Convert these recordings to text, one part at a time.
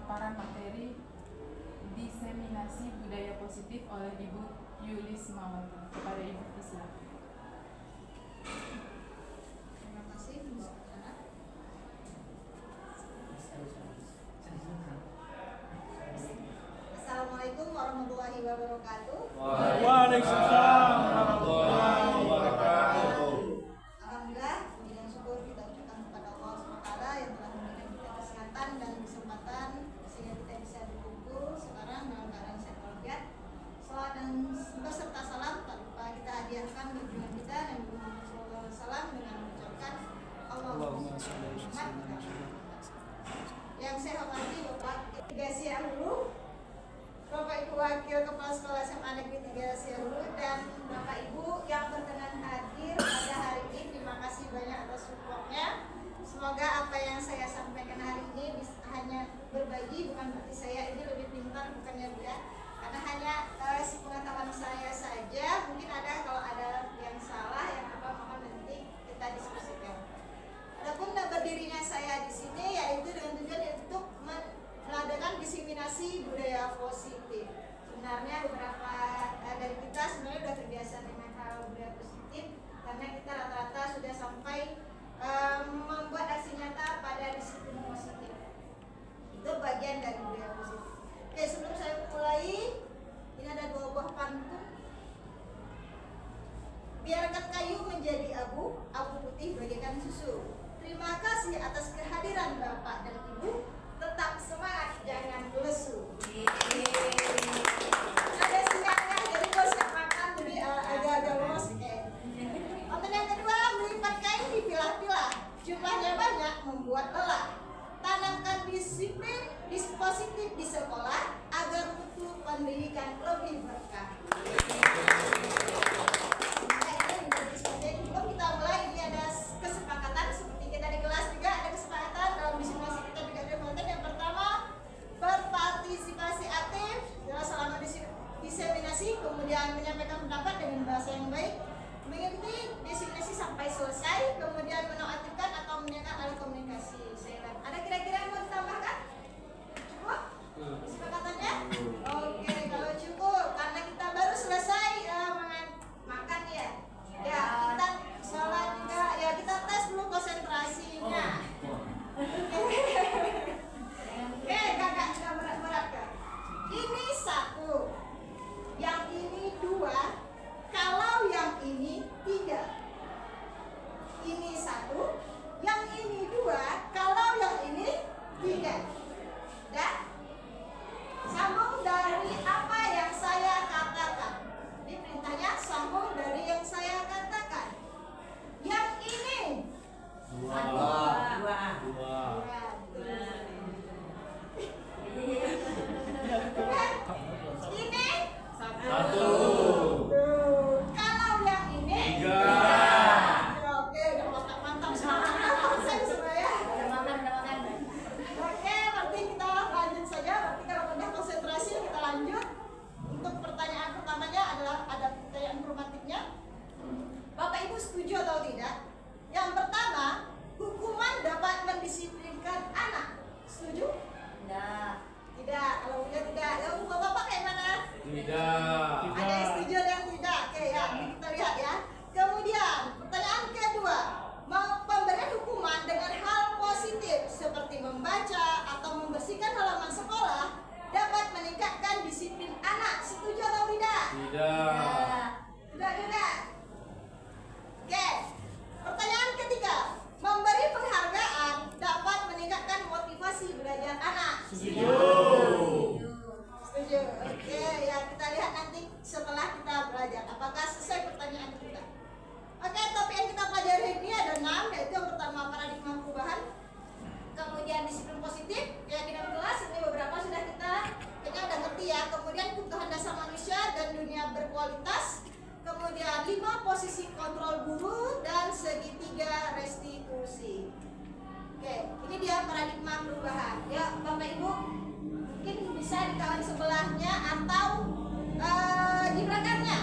pemaparan materi diseminasi budaya positif oleh Ibu Yulis Mawati. Kepada Ibu Islam. Terima kasih. Assalamualaikum warahmatullahi wabarakatuh. Waalaikumsalam warahmatullahi wabarakatuh. Alhamdulillah, puji dan syukur kita ucapkan kepada Allah SWT yang telah memberikan kita kesehatan dan kesempatan sehingga kita bisa berkumpul sekarang dalam keadaan sehat walafiat. Salawat dan beserta salam tak lupa kita hadiahkan junjungan kita Nabi Muhammad SAW dengan mengucapkan Allahumma sholli ala Muhammad. Yang saya hormati Bapak Tiga Siahulu, Bapak Ibu Wakil Kepala Sekolah SMA Negeri 3 Siahulu, dan Bapak Ibu yang berkenan hadir pada hari ini. Terima kasih banyak atas supportnya. Semoga apa yang saya sampaikan hari ini bisa hanya berbagi, bukan berarti saya ini lebih pintar, bukannya Bu ya. Karena hanya sepengetahuan saya saja. Mungkin ada, kalau ada yang salah, yang apa, mohon nanti kita diskusikan. Adapun berdirinya saya di sini yaitu dengan tujuan untuk mengadakan diseminasi budaya positif. Sebenarnya beberapa dari kita sebenarnya sudah terbiasa dengan hal budaya positif karena kita rata-rata sudah sampai membuat aksi nyata pada disiplin positif. Itu bagian dari budaya positif. Oke, sebelum saya mulai, ini ada 2 buah pantun. Biarkan kayu menjadi abu, abu putih bagaikan susu. Terima kasih atas kehadiran Bapak dan Ibu. Tetap semangat, jangan lesu. Ada sinyalnya, jadi gue siap makan, jadi agak-agak lemes kayak. Konten yang kedua, melipat kain dipilah-pilah. Jumlahnya banyak, membuat lelah. Tanamkan disiplin positif di sekolah agar mutu pendidikan lebih berkah. Sebelum kita mulai, ini ada kesepakatan seperti kita di kelas juga ada kesepakatan dalam diseminasi kita juga ada konten. Yang pertama, berpartisipasi aktif selama diseminasi, kemudian menyampaikan pendapat dengan bahasa yang baik, mengikuti diseminasi sampai selesai, kemudian menonaktifkan atau menanyakan alih komunikasi. Ada kira-kira yang mau ditambahkan? Cukup? Kesepakatannya? Oke, kalau cukup, karena kita baru selesai makan ya. Ya, kita sholat juga, ya kita tes dulu konsentrasinya. Oke, kakak sudah berat-berat kan? Ini 1, yang ini 2, kalau yang ini 3. Ini 1, yang ini 2, kalau yang ini 3. Dan sambung dari apa yang saya katakan. Ini perintahnya sambung dari yang saya katakan. Yang ini 2. Ini 1. Kalau yang ini 3. Oke, udah mantap semua ya. Udah makan. Oke, nanti kita lanjut saja. Berarti kalau udah konsentrasi kita lanjut. Untuk pertanyaan pertamanya adalah ada pertanyaan informatifnya. Bapak Ibu setuju atau tidak? Yang pertama, hukuman dapat mendisiplinkan anak. Setuju? Tidak. Kalau tidak. Lalu Bapak kayak mana? Tidak. Ada yang setuju, ada yang tidak. Oke ya, ini kita lihat ya. Kemudian pertanyaan kedua, pemberian hukuman dengan hal positif seperti membaca atau membersihkan halaman sekolah dapat meningkatkan disiplin anak. Setuju atau tidak? Tidak. Tidak. Oke. Pertanyaan ketiga, memberi penghargaan dapat meningkatkan motivasi belajar anak. Setuju. Setuju. Oke, ya kita lihat nanti setelah kita belajar apakah sesuai pertanyaan kita. Oke, topik yang kita pelajari ini ada 6, yaitu yang pertama paradigma perubahan, kemudian disiplin positif, keyakinan kelas, ini beberapa sudah kita kayaknya udah ngerti ya. Kemudian kebutuhan dasar manusia dan dunia berkualitas, kemudian 5 posisi kontrol guru, dan segitiga restitusi. Oke, ini dia paradigma perubahan. Ya, Bapak Ibu mungkin bisa di kawan sebelahnya atau di belakangnya.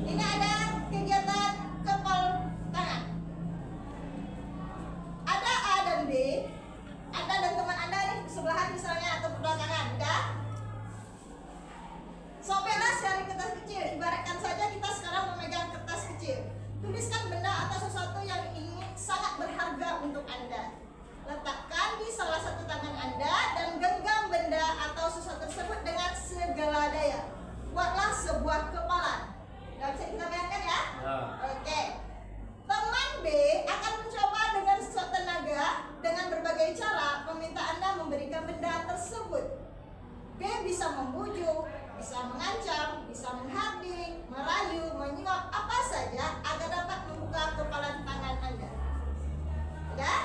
Ini ada kegiatan kepal tangan. Ada A dan B. Anda dan teman Anda nih sebelahan misalnya atau buah kepala. Gak bisa kita bayangkan ya? Ya. Oke. Teman B akan mencoba dengan sekuat tenaga dengan berbagai cara meminta Anda memberikan benda tersebut. B bisa membujuk, bisa mengancam, bisa mengharding, merayu, menyuap, apa saja agar dapat membuka kepalan tangan Anda. Udah?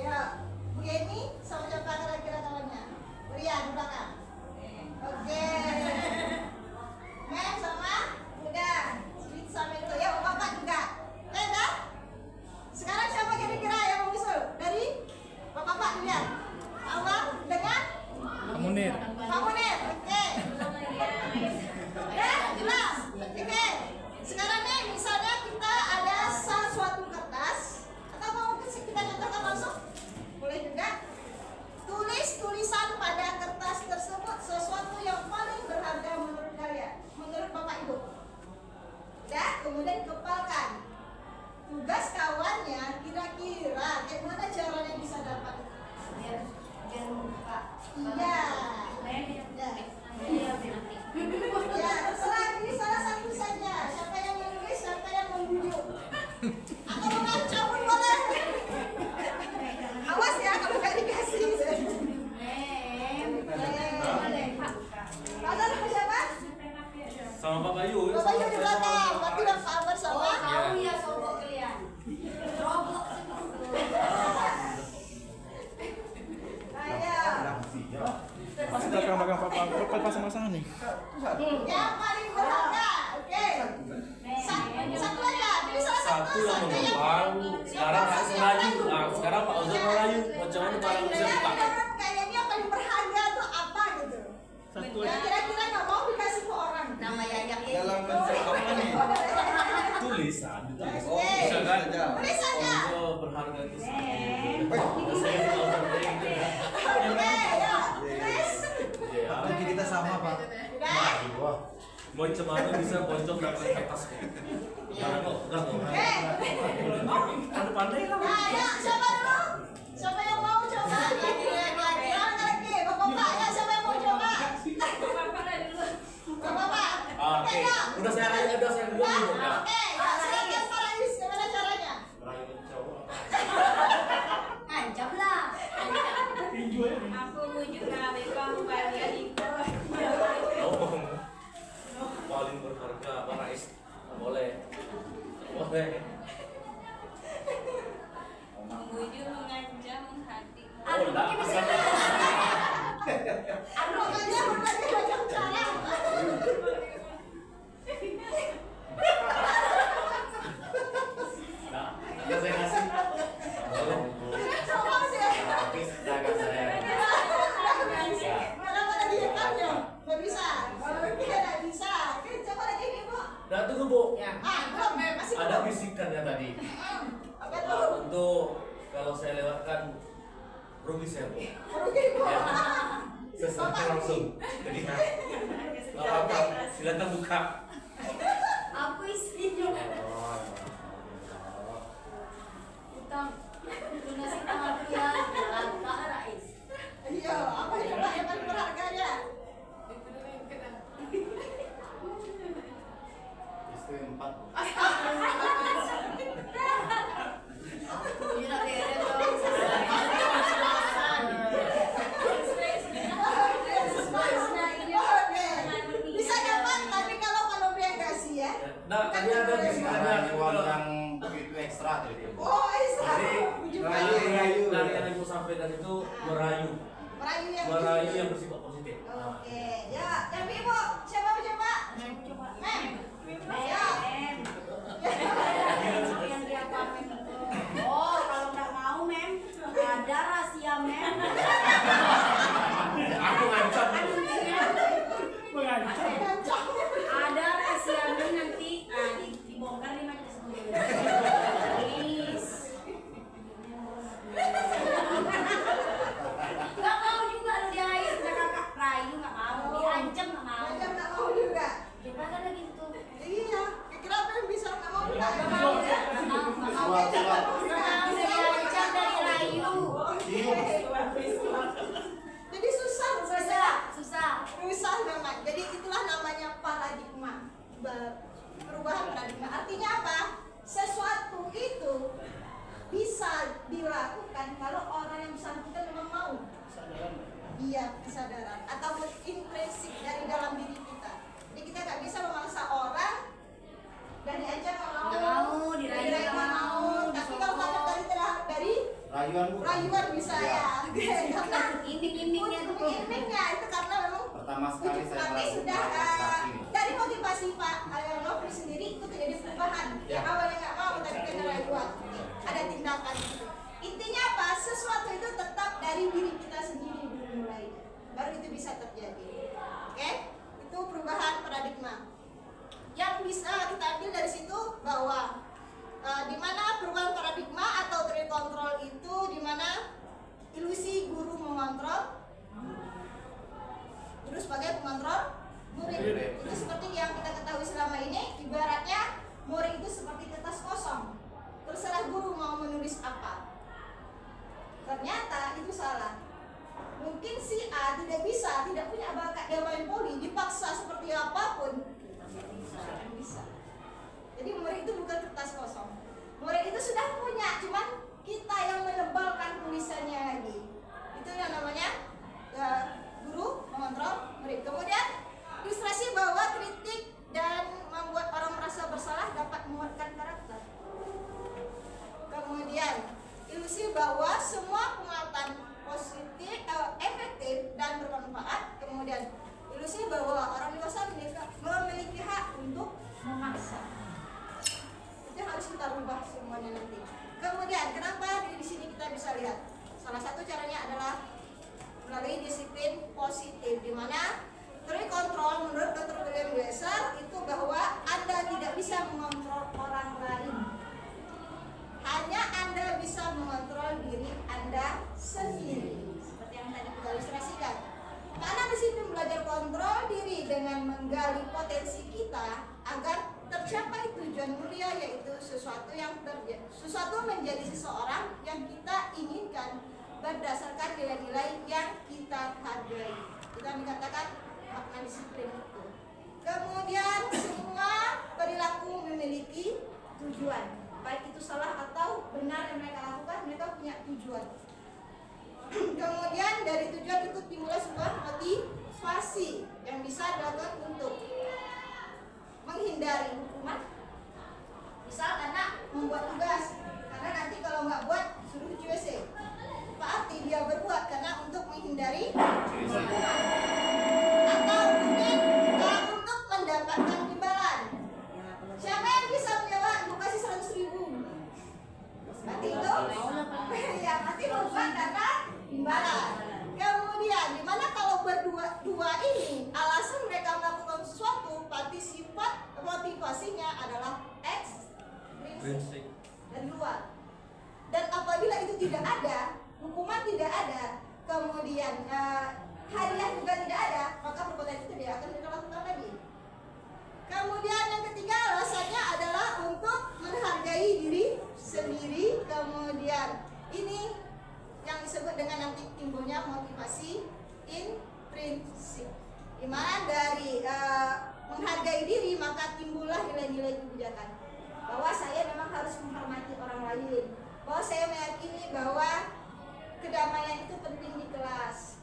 Ya, Bu Yeni sama siapa kira-kira kawannya? Brian di belakang. Oke. Mem sama udah. Sweet sama itu ya, Bapak juga. Dah? Sekarang siapa kira-kira yang mau usul? Dari Bapak dilihat. Awal dengan Munir. Pak Munir. Oke. Ya, jelas. Oke. Sekarang nih misalnya kita ada suatu kertas atau mau kita contohkan langsung? Boleh juga. Tulis tulisan pada kertas tersebut sesuatu yang paling berharga menurut kalian, menurut Bapak Ibu. Ya, kemudian kepalkan. Tugas kawannya kira-kira gimana caranya bisa dapat? Biar membuka. Iya. Ya, terserah ini salah satu saja. Siapa yang menulis, siapa yang membujuk. Atau mengancam pun boleh. Awas ya kalau nggak dikasih. Ada sama siapa? Sama Pak Bayu. Bapak Bayu di belakang. Berarti yang Pak Amar sama. Tahu ya sobo kalian. Robok Ayo. Pasti kita pegang papan pasang-pasangan nih. Yang paling berharga. Oke. Satu aja. Jadi salah Satu yang mengembang. Sekarang harus merayu. Nah, sekarang Pak Ozon merayu. Macam mana Pak bisa buka? Kayaknya yang paling berharga tuh apa gitu? Satu Ya aja. kira-kira nggak mau dikasih ke orang. nama Yayak ini. Dalam bentuk apa nih? Tulisan. Ditulis. Oke. Bisa kan? Tulis saja. Ozon berharga itu. Saya tahu seperti itu ya. Oke, ya. Tulis. Ya. Bagi kita sama Pak. Udah. Mau cemana bisa pojok dapat kertas kok. Jangan kok, enggak kok. Oke. Pandai lah. Nah, ya, siapa dulu? Siapa yang mau coba? Lagi. Bapak-bapak, ya siapa yang mau coba? Bapak-bapak. Oke. Udah saya dulu ya. Oke, ya, silakan Pak Rais, gimana caranya? Merayu cowok. Ancam lah. Aku mujuk nabi kamu bagian itu. Paling berharga Pak Rais. Boleh. Boleh. Memuju, mengancam, menghati. Aduh, mungkin bisa. Aduh, makanya berbagai macam cara. Nah, ada saya kasih. Boleh. Coba sih. Habis dagang saya. Mana dia kamu? Nggak bisa. Oke, nggak bisa. Oke, coba lagi nih, Bu. Nah, tunggu Bu. Belum, masih Ada belum. bisikannya tadi. Apa tuh? Untuk kalau saya lewatkan rugi saya Bu. Rugi, Bu. Ya. Saya serahkan langsung. Jadi nggak apa-apa. Silakan buka. Aku isinya. Utang. Lunasi tanganku ya. Pak Rais. Iya, apa ya Pak yang paling berharganya? Istri 4. Tidak beres dong. Oke. Bisa dapat, tapi kalau dia kasih ya. Nah, tadi ada bisikannya. Uang yang begitu ekstra tadi. Oh, Isra. Jadi Merayu. dari yang ibu sampaikan itu merayu, Merayu yang merayu yang bersifat positif. Nah, Oke, ya. Tapi Ibu, siapa mau coba? Mem. Ya. Yang dia pakai itu. Oh, kalau nggak mau, Mem, ada rahasia, Mem. aku ngancam Bu. Mengancam. Ada rahasia, Mem, nanti dibongkar di majelis guru. Please. Nggak mau juga lu dia air, kakak rayu nggak mau, diancam nggak mau. Macam nggak mau juga. Coba kan lagi itu. Iya. Kira apa yang bisa nggak mau juga? Nggak mau ya? Nggak mau. Keluar, keluar. Nggak mau, diancam dari rayu. Cium. kesadaran ataupun intrinsik dari dalam diri kita. Jadi kita nggak bisa memaksa orang dan diajar Nggak mau, dirayu nggak mau, tapi kalau kadang dari Rayuan Bu. rayuan bisa ya. Karena iming-imingnya tuh. iming-imingnya itu karena memang Pertama sekali saya tapi melakukan sudah laki. dari motivasi Pak Nofri sendiri itu terjadi perubahan. Yang awalnya nggak mau tapi karena rayuan ada tindakan gitu. Intinya apa? Sesuatu itu tetap dari diri kita sendiri dulu mulai, baru itu bisa terjadi. Oke? Itu perubahan paradigma. Yang bisa kita ambil dari situ bahwa di mana perubahan paradigma atau trade control itu di mana ilusi guru mengontrol guru sebagai pengontrol murid. Itu seperti yang kita ketahui selama ini, ibaratnya murid itu seperti kertas kosong, terserah guru mau menulis apa. Ternyata itu salah. Mungkin si A tidak bisa, tidak punya bakat dia main voli, dipaksa seperti apapun bisa. Jadi murid itu bukan kertas kosong. Murid itu sudah punya, cuman kita yang menebalkan tulisannya lagi. Itu yang namanya guru mengontrol murid. Kemudian ilustrasi bahwa kritik dan membuat orang merasa bersalah dapat menguatkan karakter. Kemudian ilusi bahwa semua penguatan positif, efektif dan bermanfaat. Kemudian ilusi bahwa orang dewasa memiliki hak untuk memaksa. Itu harus kita rubah semuanya nanti. Kemudian kenapa di sini kita bisa lihat? Salah satu caranya adalah melalui disiplin positif, di mana trade control menurut Dr. William Glasser itu bahwa Anda tidak bisa mengontrol orang lain. Hanya Anda bisa mengontrol diri Anda sendiri. Seperti yang tadi kita ilustrasikan. Karena disiplin belajar kontrol diri dengan menggali potensi kita agar tercapai tujuan mulia, yaitu sesuatu menjadi seseorang yang kita inginkan berdasarkan nilai-nilai yang kita hargai. Kita dikatakan makna disiplin itu. Kemudian semua perilaku memiliki tujuan, baik itu salah atau benar yang mereka lakukan, mereka punya tujuan. Kemudian dari tujuan itu timbullah sebuah motivasi yang bisa dilakukan untuk menghindari hukuman. Misal anak membuat tugas, karena nanti kalau nggak buat suruh cuci WC. Berarti dia berbuat karena untuk menghindari hukuman. Atau mungkin untuk mendapatkan imbalan. Siapa yang bisa menjawab? Ibu kasih 100.000. Berarti itu ya pasti berbuat karena imbalan. Kemudian dimana kalau berdua ini alasan mereka melakukan sesuatu, pasti sifat motivasinya adalah ekstrinsik dan luar. Dan apabila itu tidak ada, hukuman tidak ada, kemudian hadiah juga tidak ada, maka perbuatan itu tidak akan dilakukan lagi. Kemudian yang ketiga alasannya adalah untuk menghargai diri sendiri. Kemudian ini yang disebut dengan nanti timbulnya motivasi intrinsik, di mana dari menghargai diri maka timbullah nilai-nilai kebijakan, bahwa saya memang harus menghormati orang lain, bahwa saya meyakini bahwa kedamaian itu penting di kelas.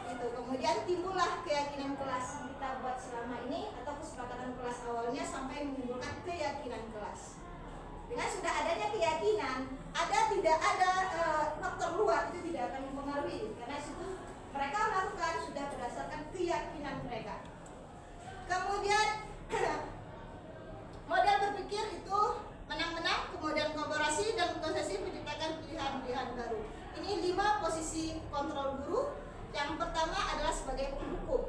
Itu kemudian timbullah keyakinan kelas yang kita buat selama ini atau kesepakatan kelas awalnya sampai menimbulkan keyakinan kelas. Dengan sudah adanya keyakinan, tidak ada faktor luar itu tidak akan mempengaruhi, karena itu mereka melakukan sudah berdasarkan keyakinan mereka. Kemudian model berpikir itu menang-menang, kemudian kolaborasi dan konsesi menciptakan pilihan-pilihan baru. Ini 5 posisi kontrol guru. Yang pertama adalah sebagai penghukum.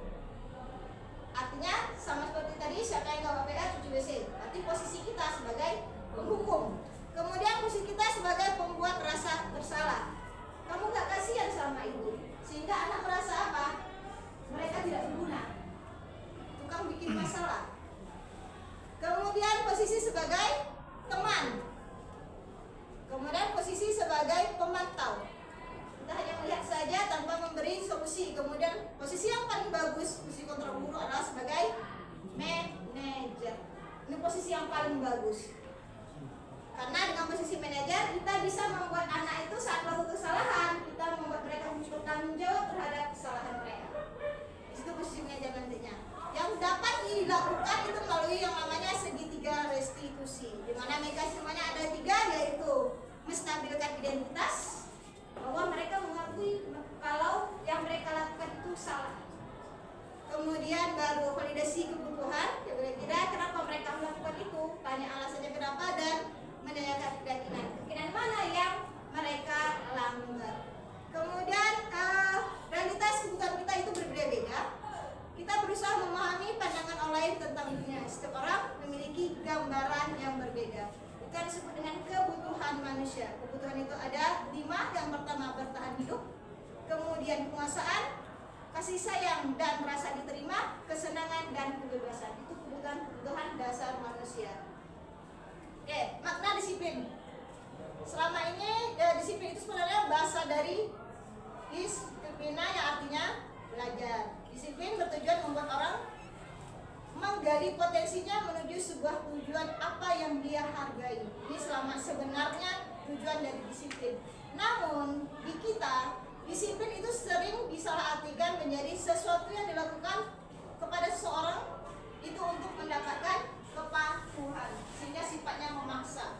Artinya sama seperti tadi, siapa yang nggak PR cuci WC. Berarti posisi kita sebagai penghukum. Kemudian posisi kita sebagai pembuat rasa bersalah. Kamu nggak kasihan sama ibu, sehingga anak merasa apa? Mereka tidak berguna, tukang bikin masalah. Kemudian posisi sebagai teman. Kemudian posisi sebagai pemantau. Kita hanya melihat saja tanpa memberi solusi. Kemudian posisi yang paling bagus, posisi kontrol guru adalah sebagai manajer. Ini posisi yang paling bagus. Karena dengan posisi manajer kita bisa membuat anak itu saat melakukan kesalahan, kita membuat mereka bertanggung jawab terhadap kesalahan mereka. lakukan itu melalui yang namanya segitiga restitusi, di mana mekanismenya ada 3, yaitu menstabilkan identitas, bahwa mereka mengakui kalau yang mereka lakukan itu salah. Kemudian baru validasi kebutuhan, kira-kira kenapa mereka melakukan itu, tanya alasannya kenapa, dan menanyakan keyakinan mana yang mereka langgar. Kemudian realitas kebutuhan kita itu berbeda-beda. Kita berusaha memahami pandangan orang lain tentang dunia. Setiap orang memiliki gambaran yang berbeda. Itu yang disebut dengan kebutuhan manusia. Kebutuhan itu ada 5. Yang pertama, bertahan hidup. Kemudian penguasaan, kasih sayang dan merasa diterima, kesenangan dan kebebasan. Itu kebutuhan dasar manusia. Oke, makna disiplin. Selama ini disiplin itu sebenarnya bahasa dari disiplina yang artinya belajar. Disiplin bertujuan membuat orang menggali potensinya menuju sebuah tujuan apa yang dia hargai. Ini sebenarnya tujuan dari disiplin. Namun di kita, disiplin itu sering disalahartikan menjadi sesuatu yang dilakukan kepada seseorang itu untuk mendapatkan kepatuhan, sehingga sifatnya memaksa.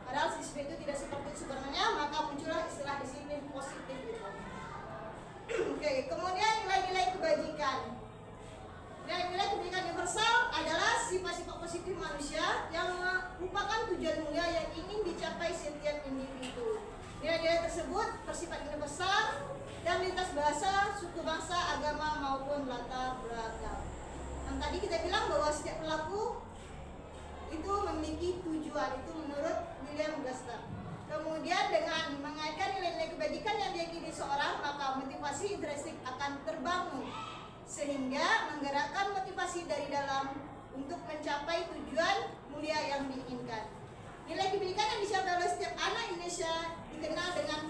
Padahal disiplin itu tidak seperti itu sebenarnya, maka muncullah istilah disiplin positif itu. Oke, kemudian nilai-nilai kebajikan. Nilai-nilai kebajikan universal adalah sifat-sifat positif manusia yang merupakan tujuan mulia yang ingin dicapai setiap individu. Nilai-nilai tersebut bersifat universal dan lintas bahasa, suku bangsa, agama maupun latar belakang. Yang tadi kita bilang bahwa setiap pelaku itu memiliki tujuan, itu menurut William Glasser. Kemudian dengan mengaitkan nilai-nilai kebajikan yang diyakini seorang, maka motivasi intrinsik akan terbangun sehingga menggerakkan motivasi dari dalam untuk mencapai tujuan mulia yang diinginkan. Nilai kebajikan yang dicapai oleh setiap anak Indonesia dikenal dengan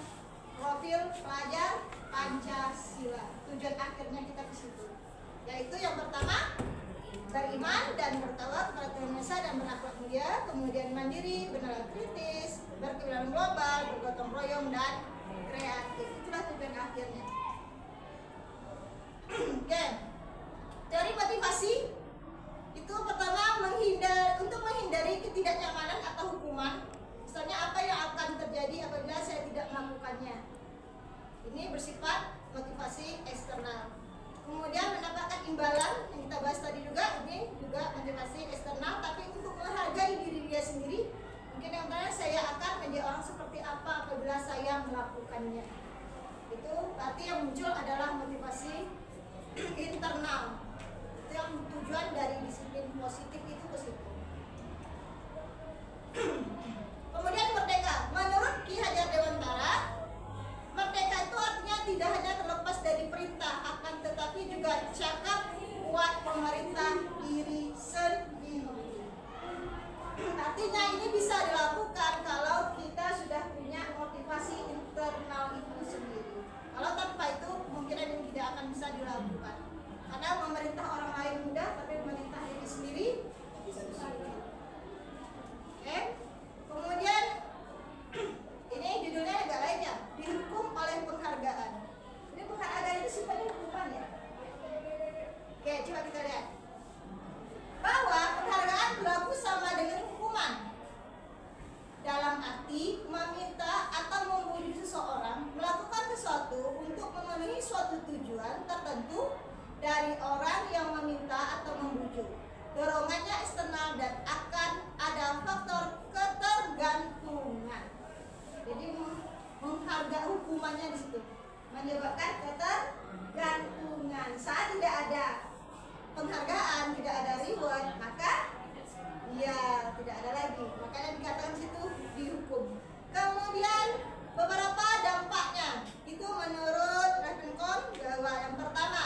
profil pelajar Pancasila. Tujuan akhirnya kita ke situ, yaitu yang pertama, beriman dan bertakwa kepada Tuhan Esa dan berakhlak mulia, kemudian mandiri, bernalar kritis, berkeadilan global, bergotong royong dan kreatif. Itulah tujuan akhirnya. Oke, dari motivasi itu pertama untuk menghindari ketidaknyamanan atau hukuman. Misalnya apa yang akan terjadi apabila saya tidak melakukannya. Ini bersifat motivasi eksternal. Kemudian mendapatkan imbalan yang kita bahas tadi juga, ini juga motivasi eksternal, tapi untuk menghargai diri dia sendiri. Mungkin yang tanya, saya akan menjadi orang seperti apa apabila saya melakukannya. Itu berarti yang muncul adalah motivasi internal. Itu yang tujuan dari disiplin positif itu ke situ. Kemudian merdeka. Menurut Ki Hajar Dewantara, merdeka itu artinya tidak hanya terlepas dari perintah, akan tetapi juga cakap kuat pemerintah diri sendiri. Artinya ini bisa dilakukan kalau kita sudah punya motivasi internal itu sendiri. Kalau tanpa itu kemungkinan ini tidak akan bisa dilakukan. Karena memerintah orang lain mudah, tapi memerintah diri sendiri bisa sulit. Oke. Kemudian ini judulnya agak lain ya, dihukum oleh penghargaan. Ini penghargaan itu sifatnya hukuman ya. Oke, coba kita lihat bahwa penghargaan berlaku sama dengan hukuman. Dalam arti meminta atau membujuk seseorang melakukan sesuatu untuk memenuhi suatu tujuan tertentu dari orang yang meminta atau membujuk. Dorongannya eksternal dan akan ada faktor ketergantungan. Jadi menghargai hukumannya di situ menyebabkan ketergantungan. Saat tidak ada penghargaan, tidak ada reward, maka ya tidak ada lagi. Makanya dikatakan situ dihukum. Kemudian beberapa dampaknya itu menurut Ravencroft bahwa yang pertama,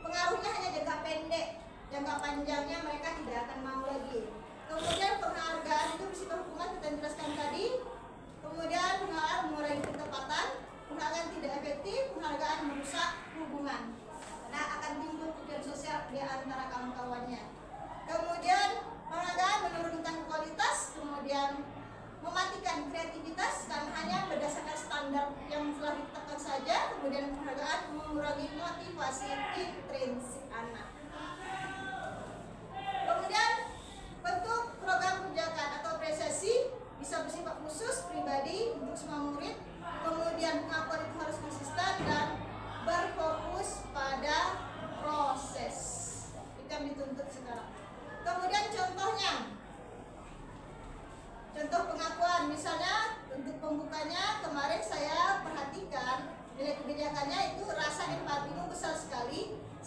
pengaruhnya hanya jangka pendek, jangka panjangnya mereka tidak akan mau lagi. Kemudian penghargaan itu bersifat hukuman kita jelaskan tadi. Kemudian penghargaan mengurangi ketepatan, penghargaan tidak efektif, penghargaan merusak hubungan karena akan timbul kerugian sosial di antara kawan-kawannya. Kemudian penghargaan menurunkan kualitas, kemudian mematikan kreativitas karena hanya berdasarkan standar yang telah ditetapkan saja. Kemudian penghargaan mengurangi motivasi intrinsik anak.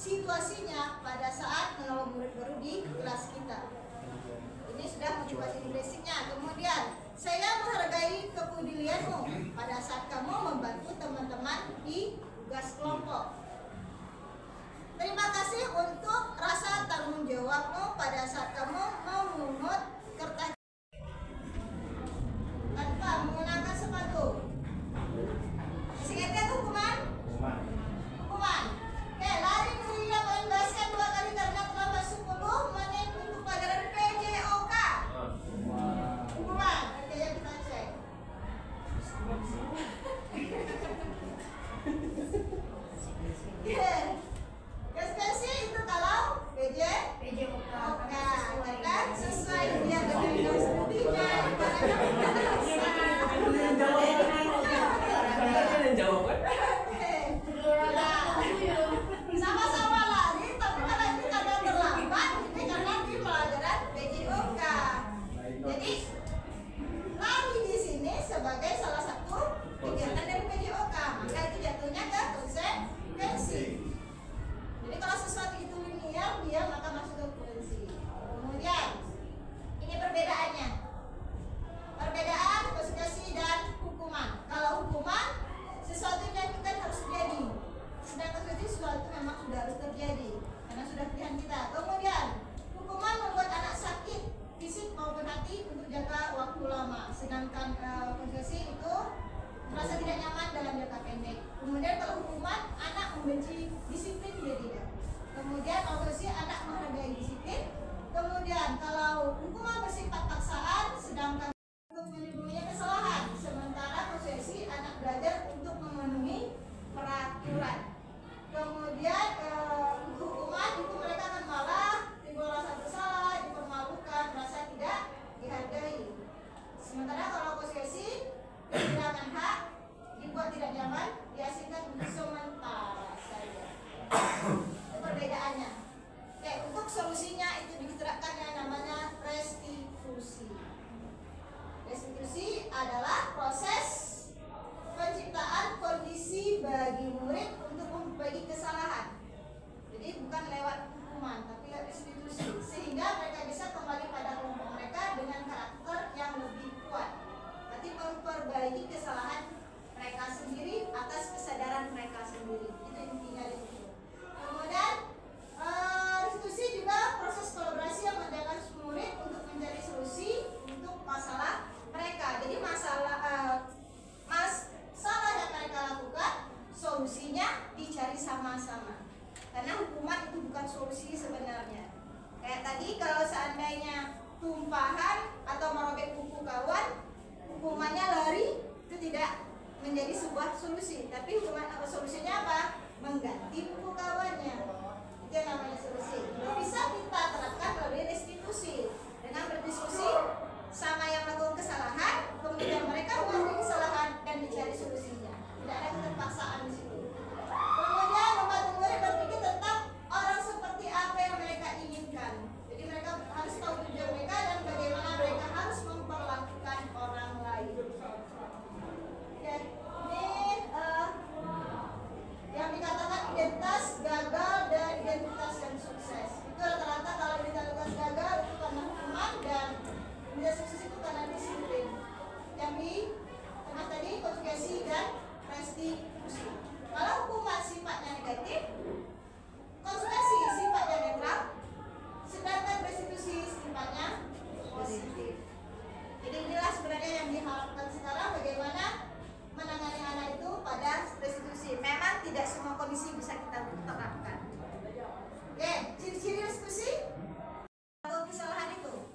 situasinya pada saat menolong murid baru di kelas kita. Ini sudah motivasi basicnya. Kemudian, saya menghargai kepedulianmu pada saat kamu membantu teman-teman di tugas kelompok. Terima kasih untuk rasa tanggung jawabmu pada saat kamu memungut kertas tanpa mengenakan sepatu. Masih ingat hukuman? Hukuman. Oke, lari meriam main basket 2 kali karena terlambat 10 menit untuk pelajaran PJOK. Hukuman. Oke, ya kita cek. Spesies itu kalau PJOK. Kan sesuai dia dengan bidang studinya. Sama-sama lari, tapi kalau ini karena terlambat, ini karena di pelajaran PJOK. Jadi lari di sini sebagai salah satu kegiatan dari PJOK, maka itu jatuhnya ke konsekuensi. Jadi kalau sesuatu itu linear, dia maka masuk ke konsekuensi. Kemudian ini perbedaannya. Perbedaan konsekuensi dan hukuman. Kalau hukuman sesuatu yang dilakukan harus terjadi, sedangkan konsekuensi sesuatu memang sudah harus terjadi karena sudah pilihan kita. Kemudian hukuman membuat anak sakit fisik maupun hati untuk jangka waktu lama, sedangkan konsekuensi itu merasa tidak nyaman dalam jangka pendek. Kemudian kalau hukuman anak membenci disiplin dia tidak. Kemudian kalau konsekuensi anak menghargai disiplin. Kemudian kalau hukuman bersifat paksaan, sedangkan untuk melindungi kesalahan, sementara konsekuensi anak belajar untuk memenuhi peraturan. Kemudian hukuman itu mereka akan malah timbul rasa bersalah, dipermalukan, merasa tidak dihargai. Sementara kalau konsekuensi kehilangan hak, dibuat tidak nyaman, diasingkan untuk sementara saja. Itu perbedaannya. Oke, untuk solusinya itu diterapkan yang namanya restitusi. Restitusi adalah proses penciptaan kondisi bagi murid untuk memperbaiki kesalahan. Jadi bukan lewat hukuman, tapi lewat restitusi, sehingga mereka bisa kembali pada kelompok mereka dengan karakter yang lebih kuat. Berarti memperbaiki kesalahan mereka sendiri atas kesadaran mereka sendiri. Itu intinya di situ. Kemudian restitusi juga proses kolaborasi yang mengadakan murid untuk mencari solusi untuk masalah mereka. Jadi masalah yang mereka lakukan, solusinya dicari sama-sama. Karena hukuman itu bukan solusi sebenarnya. Kayak tadi kalau seandainya tumpahan atau merobek buku kawan, hukumannya lari, itu tidak menjadi sebuah solusi. Tapi hukuman apa solusinya apa? Mengganti buku kawannya. Itu yang namanya solusi. Itu bisa kita terapkan melalui restitusi dengan berdiskusi sama yang melakukan kesalahan, kemudian mereka mengakui kesalahan dan dicari solusinya. Tidak ada keterpaksaan di situ. Kemudian membantu murid berpikir tentang orang seperti apa yang mereka inginkan. Jadi mereka harus tahu tujuan mereka dan bagaimana mereka harus memperlakukan orang lain. Oke, ini yang dikatakan identitas gagal dan identitas yang sukses. Itu rata-rata kalau identitas gagal itu karena hukuman dan identitas sukses itu karena disiplin. Yang di tengah tadi konsekuensi dan restitusi. Kalau hukuman sifatnya negatif, konsekuensi sifatnya netral, sedangkan restitusi sifatnya positif. Jadi inilah sebenarnya yang diharapkan sekarang, bagaimana menangani anak itu pada restitusi. Memang tidak semua kondisi bisa kita terapkan. Oke, ciri-ciri restitusi atau kesalahan itu.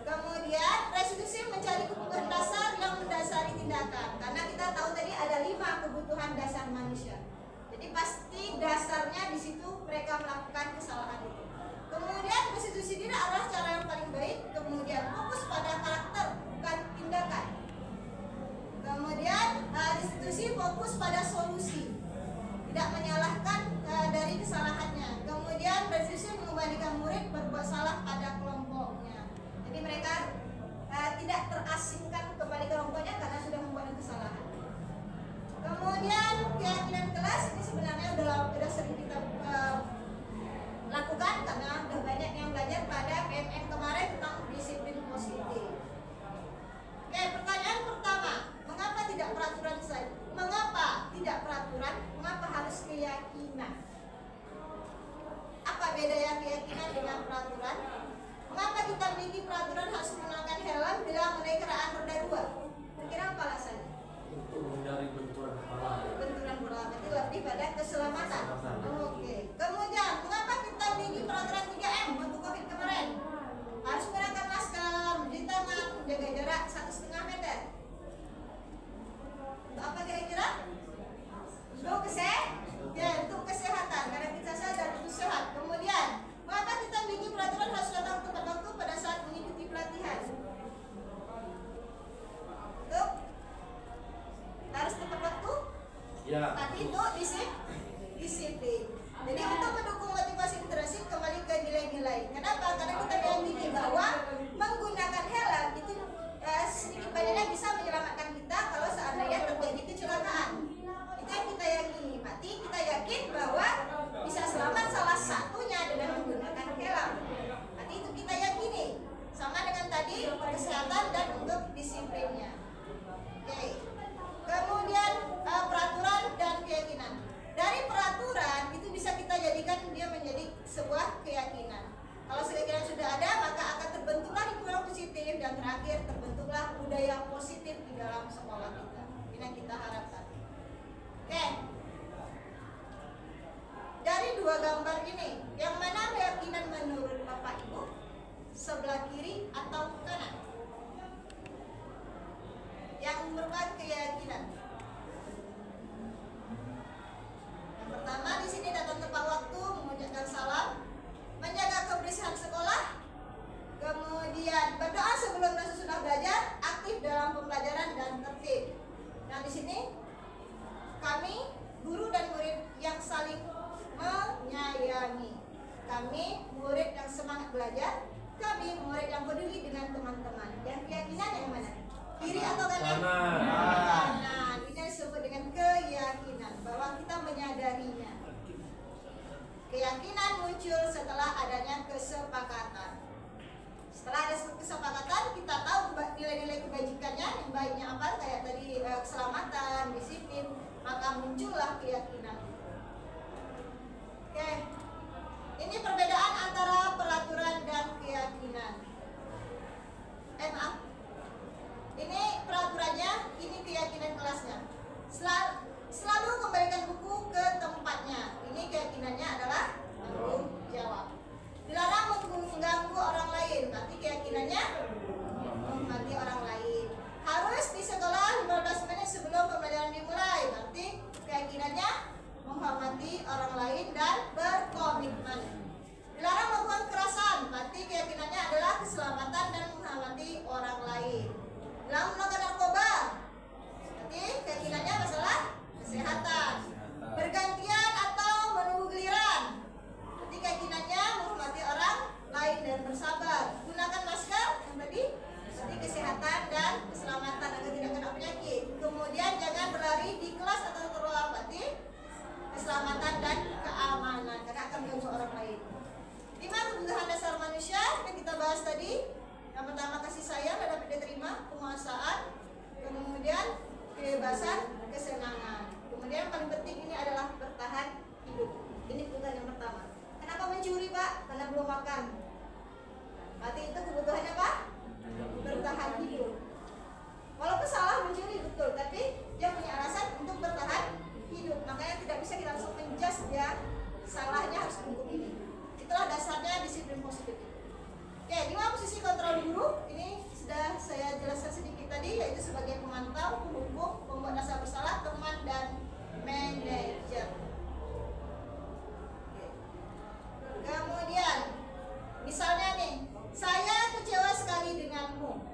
Kemudian restitusi mencari kebutuhan dasar yang mendasari tindakan. Karena kita tahu tadi ada 5 kebutuhan dasar manusia. Jadi pasti dasarnya di situ mereka melakukan kesalahan itu. Kemudian restitusi tidak adalah cara yang paling baik. Kemudian fokus pada karakter bukan tindakan. Kemudian restitusi fokus pada solusi, tidak menyalahkan dari kesalahannya. Kemudian restitusi mengembalikan murid berbuat salah pada kelompoknya. Jadi mereka tidak terasingkan kembali ke kelompoknya karena sudah membuat kesalahan. Kemudian keyakinan kelas ini sebenarnya sudah sering kita kita memiliki peraturan harus menggunakan helm bila menaiki kendaraan roda 2? Kira apa alasannya? Untuk menghindari benturan kepala. Benturan bola berarti lebih pada keselamatan. Oke. Kemudian, mengapa kita memiliki peraturan 3M untuk COVID kemarin? Harus menggunakan masker, mencuci tangan, menjaga jarak 1,5 meter. Untuk apa kira-kira? Untuk kesehatan, karena kita sadar untuk sehat. Kemudian, mengapa kita memiliki peraturan harus datang tepat waktu pada saat mengikuti pelatihan? Untuk harus tepat waktu? Ya. Tadi itu disiplin. Jadi untuk mendukung motivasi interaksi kembali ke nilai-nilai. Kenapa? Karena kita meyakini bahwa menggunakan helm itu sedikit banyaknya bisa menyelamatkan kita kalau seandainya terjadi kecelakaan. Itu yang kita yakini. Berarti kita yakin bahwa bisa selamat salah satunya dengan menggunakan helm. Berarti itu kita yakini. Sama dengan tadi untuk kesehatan dan untuk disiplinnya. Oke. Kemudian peraturan dan keyakinan. Dari peraturan itu bisa kita jadikan dia menjadi sebuah keyakinan. Kalau keyakinan sudah ada, maka akan terbentuklah lingkungan positif dan terakhir terbentuklah budaya positif di dalam sekolah kita. Ini yang kita harapkan. Oke. Dari dua gambar ini, yang mana keyakinan menurut Bapak Ibu? Sebelah kiri atau kanan? Yang merupakan keyakinan. Yang pertama di sini datang tepat waktu, mengucapkan salam, menjaga kebersihan sekolah, kemudian berdoa sebelum dan sesudah belajar, aktif dalam pembelajaran dan tertib. Nah di sini kami guru dan murid yang saling menyayangi. Kami murid yang semangat belajar, kami murid yang peduli dengan teman-teman. Yang keyakinan yang mana? Kiri atau kanan? Kanan. Ini disebut dengan keyakinan bahwa kita menyadarinya. Keyakinan muncul setelah adanya kesepakatan. Setelah ada kesepakatan, kita tahu nilai-nilai kebajikannya, yang baiknya apa, kayak tadi keselamatan, disiplin, maka muncullah keyakinan. Oke, ini perbedaan antara peraturan dan keyakinan. Maaf. Ini peraturannya, ini keyakinan kelasnya. Selalu kembalikan buku ke tempatnya. Ini keyakinannya adalah tanggung jawab. Dilarang mengganggu orang lain. Berarti keyakinannya menghormati orang lain. Harus di sekolah 15 menit sebelum pembelajaran dimulai. Berarti keyakinannya menghormati orang lain dan berkomitmen. Dilarang melakukan kekerasan. Berarti keyakinannya adalah keselamatan dan menghormati orang lain. Dilarang melakukan narkoba. Berarti keyakinannya masalah kesehatan. Bergantian atau menunggu giliran. Berarti keyakinannya menghormati orang lain dan bersabar. Gunakan masker yang tadi, berarti kesehatan dan keselamatan agar tidak kena penyakit. Kemudian jangan berlari di kelas atau keluar. Berarti keselamatan dan keamanan karena akan mengganggu orang lain. 5 kebutuhan dasar manusia yang kita bahas tadi. Yang pertama kasih sayang dan dapat diterima, penguasaan, kemudian kebebasan, kesenangan. Kemudian yang paling penting ini adalah bertahan hidup. Ini kebutuhan yang pertama. Kenapa mencuri, Pak? Karena belum makan. Berarti itu kebutuhannya apa? Bertahan hidup. Walaupun salah mencuri betul, tapi dia punya alasan untuk bertahan hidup. Makanya tidak bisa kita langsung menjudge dia salahnya harus hukum ini. Itulah dasarnya disiplin positif. Oke, 5 posisi kontrol guru. Ini sudah saya jelaskan sedikit tadi, yaitu sebagai pemantau, penghukum, pembuat dasar bersalah, teman, dan manajer. Kemudian, misalnya nih, saya kecewa sekali denganmu.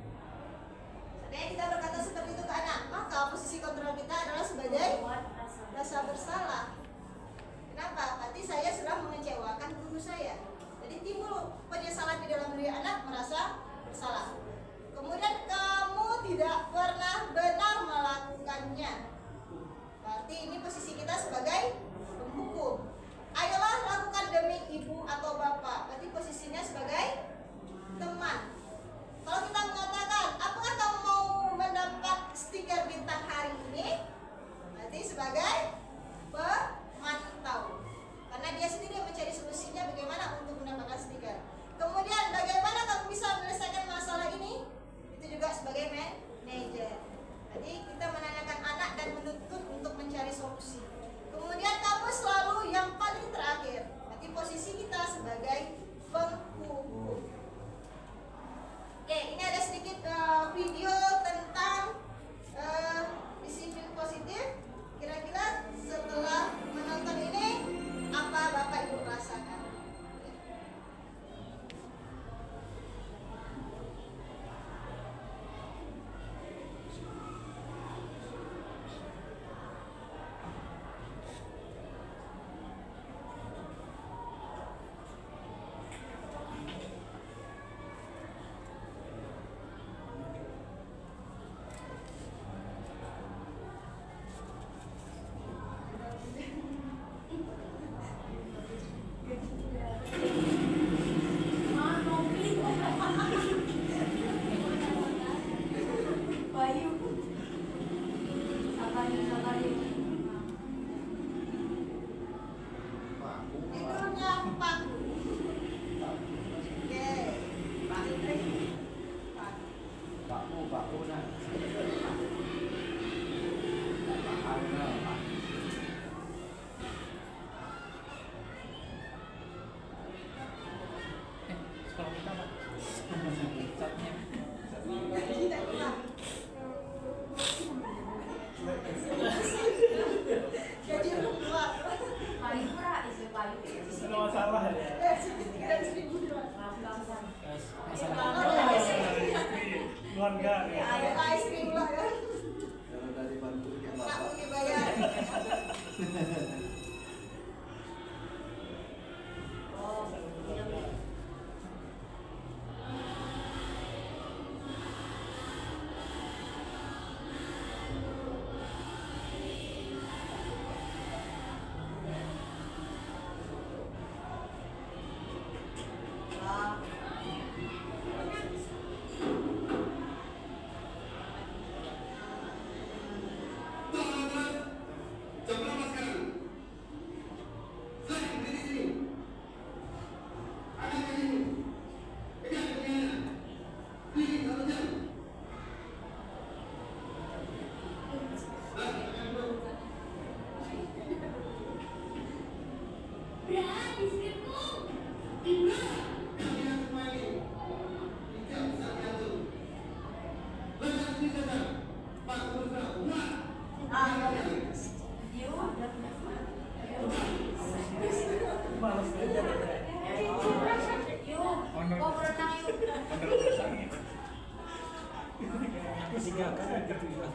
Seandainya kita berkata seperti itu ke anak, maka posisi kontrol kita adalah sebagai rasa bersalah. Kenapa? Berarti saya sudah mengecewakan guru saya. Jadi timbul penyesalan di dalam diri anak, merasa bersalah. Kemudian kamu tidak pernah benar melakukannya. Berarti ini posisi kita sebagai penghukum. Ayolah lakukan demi ibu atau bapak. Berarti posisinya sebagai teman. Kalau kita mengatakan, apakah kamu mau mendapat stiker bintang hari ini? Berarti sebagai pemantau. Karena dia sendiri mencari solusinya bagaimana untuk mendapatkan stiker. Kemudian bagaimana kamu bisa masalah ya. Segitiga dan 1.000 doang. Masalah keluarga ya. Ayo istri pula kan. Kalau dari bantu dia Nggak bapak. dibayar. Males belajar. Tiga kan gitu ya.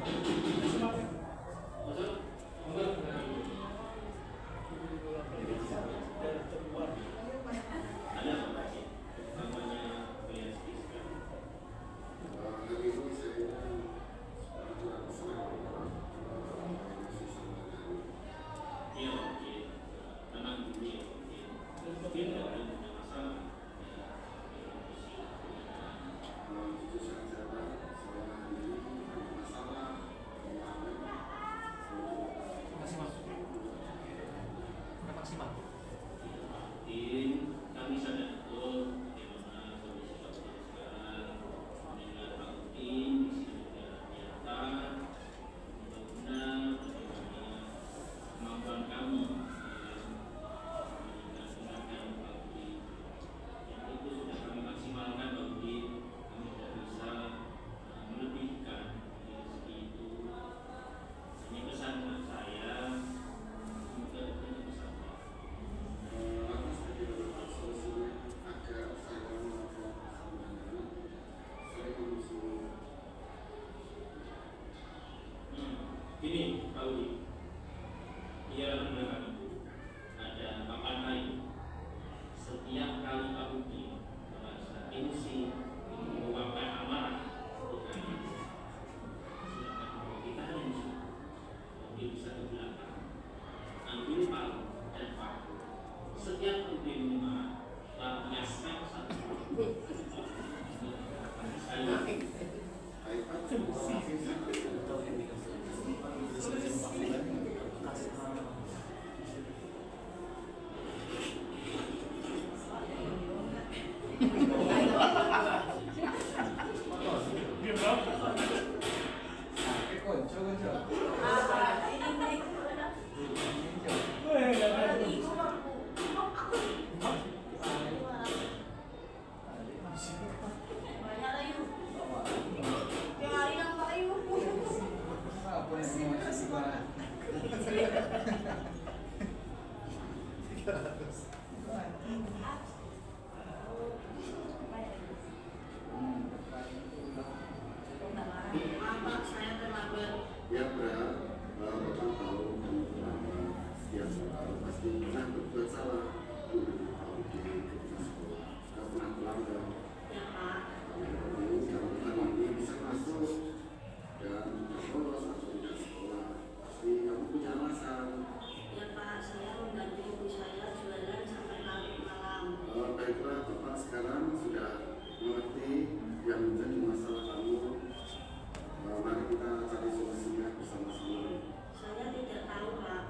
Kami sadar betul bagaimana kondisi Bapak sekarang, mendengar Pak Udin di sini nyata, benar-benar bagaimana kemampuan kami menggunakan Pak Udin. Yang itu sudah kami maksimalkan Pak Udin, kami tidak bisa melebihkan dari segi itu. Ini pesan saya, semoga itu pesan Pak. Ini Pak Udi, biar mendengar itu ada papan lain. Setiap kali Pak Udi merasa emosi, meluapkan amarah, silakan kita emosi. Udi bisa ke belakang, ambil palu dan paku. Setiap Udi marah, lampiaskan satu. Sekali lagi. Ya berat, Bapak tahu setiap orang pasti pernah berbuat salah. Tahu di sekolah, nggak pernah melanggar. Kalau anak ini bisa masuk dan lolos atau tidak sekolah, pasti kamu punya alasan. Ya Pak, saya membantu ibu saya jualan sampai larut malam. Baiklah, Bapak sekarang sudah mengerti yang menjadi masalah kamu. Mari kita cari solusinya bersama-sama. Saya tidak tahu Pak.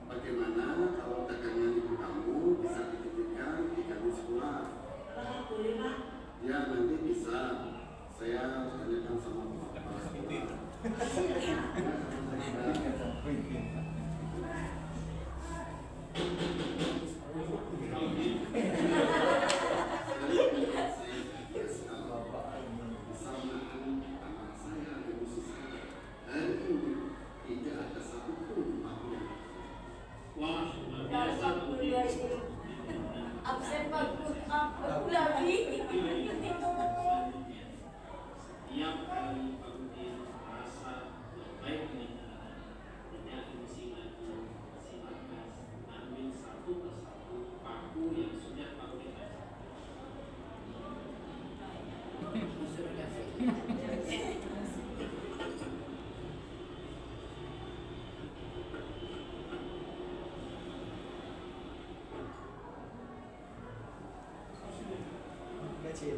Bagaimana kalau dagangan ibu kamu bisa dititipkan di kantin sekolah? Apakah boleh Pak? Ya nanti bisa. Saya tanyakan sama Bapak sekolah. kecil.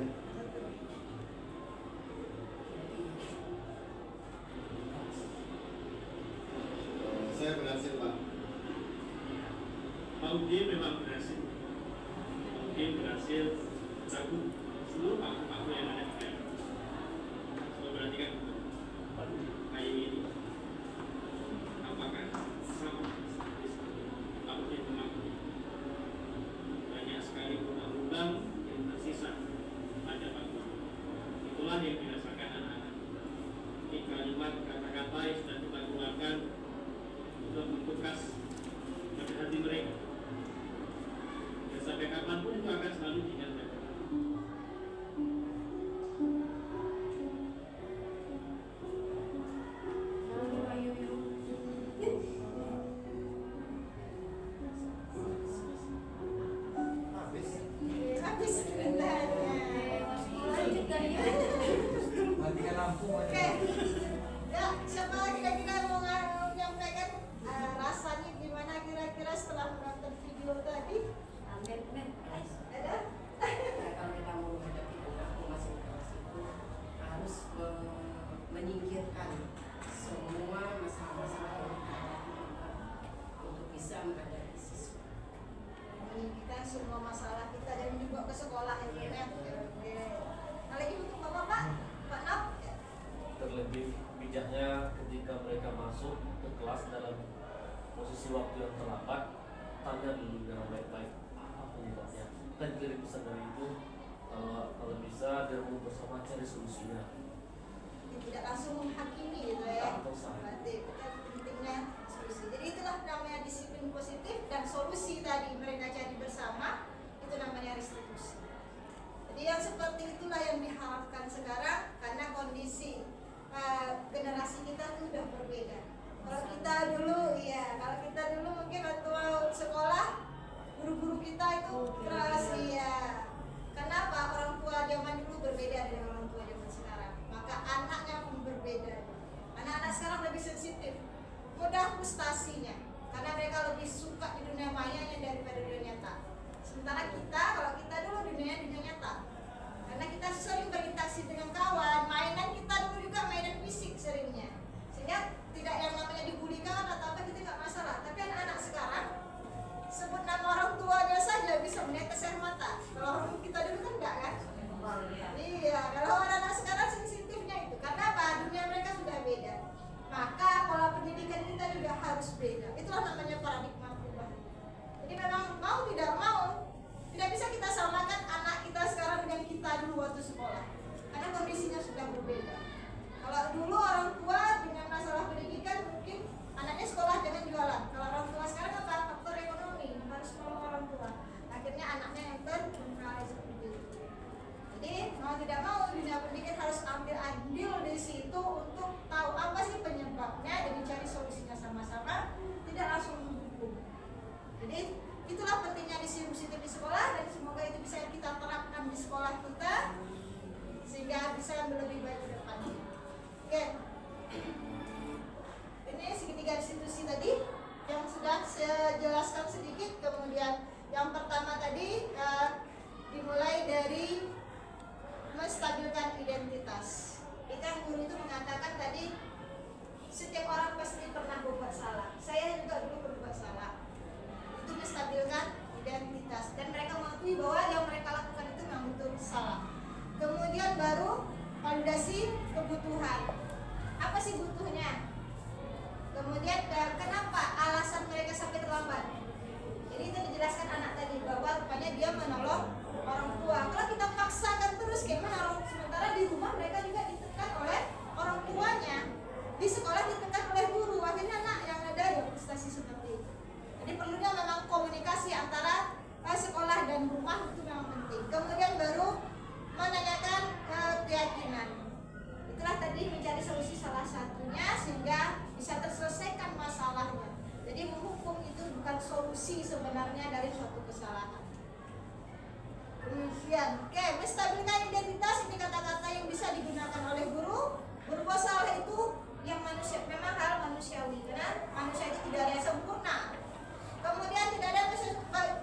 Saya berhasil Pak. Pak Ugi memang berhasil. Pak Ugi berhasil ragu seluruh paku-paku yang ada di kayu. Coba perhatikan kayu ini. Apakah sama seperti Pak Ugi mengakui? Banyak sekali lubang-lubang yang tersisa pada paku. Itulah yang dirasakan anak-anak. Ini kalimat kata-kata yang sudah kita keluarkan untuk membekas pada hati mereka. Dan sampai kapanpun itu akan selalu diingatkan. Habis sebenarnya. Lanjut kali ya. Matikan lampu. Oke. Ya, siapa kira-kira mau menyampaikan rasanya gimana kira-kira setelah menonton video tadi? Amin, amin. Ada? Kalau kita mau menghadapi perilaku masing-masing itu harus menyingkirkan semua masalah-masalah yang dihadapi untuk bisa menghadapi siswa. Meninggikan semua masalah kita dan dibawa ke sekolah ya. Oke. Nah, lagi untuk Bapak, Pak Nap. Terlebih bijaknya ketika mereka masuk ke kelas dalam posisi waktu yang terlambat, tanya dulu dengan baik-baik apa penyebabnya. Dan kirim pesan dari itu, kalau bisa diremuk bersama cari solusinya. Tidak langsung menghakimi gitu ya. Atau salah. Berarti pentingnya solusi. Jadi itulah namanya disiplin positif dan solusi tadi mereka cari bersama, itu namanya restitusi. Jadi yang seperti itulah yang diharapkan sekarang karena kondisi generasi kita tuh udah berbeda. Kalau kita dulu, mungkin waktu sekolah guru-guru kita itu keras ya. Kenapa? Orang tua zaman dulu berbeda dengan orang tua zaman sekarang. Maka anaknya pun berbeda. Anak-anak sekarang lebih sensitif, mudah frustasinya, karena mereka lebih suka di dunia mayanya daripada dunia nyata. Sementara kita, kalau kita dulu dunia nyata, karena kita sering berinteraksi dengan kawan, mainan kita dulu juga mainan fisik seringnya, sehingga tidak yang namanya dibully kawan atau apa kita nggak masalah. Tapi anak-anak sekarang sebut nama orang tuanya saja bisa menetes air mata. Kalau orang kita dulu kan enggak kan? Iya, kalau anak-anak sekarang sensitifnya itu karena apa? Dunia mereka sudah beda. Maka pola pendidikan kita juga harus beda. Itulah namanya paradigma perubahan. Jadi memang mau tidak mau, tidak bisa kita samakan anak kita sekarang dengan kita dulu waktu sekolah. Karena kondisinya sudah berbeda. Kalau dulu orang tua dengan masalah pendidikan mungkin anaknya sekolah dengan jualan. Kalau orang tua sekarang apa? Faktor ekonomi, harus menolong orang tua. Akhirnya anaknya yang terpengaruh seperti itu. Jadi mau tidak mau dunia pendidikan harus ambil andil di situ untuk tahu apa sih penyebabnya dan dicari solusinya sama-sama, tidak langsung menghukum. Jadi itulah pentingnya distribusi di sekolah dan semoga itu bisa kita terapkan di sekolah kita sehingga bisa lebih baik ke depannya. Oke. Ini segitiga institusi tadi yang sudah saya jelaskan sedikit. Kemudian yang pertama tadi dimulai dari menstabilkan identitas. Ikan guru itu mengatakan tadi setiap orang pasti pernah berbuat salah. Saya juga dulu berbuat salah. Itu menstabilkan identitas dan mereka mengakui bahwa yang mereka lakukan itu memang betul salah. Kemudian baru validasi kebutuhan. Apa sih butuhnya? Kemudian kenapa alasan mereka sampai terlambat? Jadi itu dijelaskan anak tadi bahwa rupanya dia menolong orang tua. Kalau kita paksakan terus gimana? Sementara di rumah mereka juga ditekan oleh orang tuanya, di sekolah ditekan oleh guru. Akhirnya anak yang ada ya prestasi seperti itu. Jadi perlunya memang komunikasi antara sekolah dan rumah itu memang penting. Kemudian baru menanyakan keyakinan. Itulah tadi mencari solusi salah satunya sehingga bisa terselesaikan masalahnya. Jadi menghukum itu bukan solusi sebenarnya dari suatu kesalahan. Demikian. Oke, menstabilkan identitas ini kata-kata yang bisa digunakan oleh guru. Berbuat salah itu yang manusia memang hal manusiawi karena manusia itu tidak ada yang sempurna. Kemudian tidak ada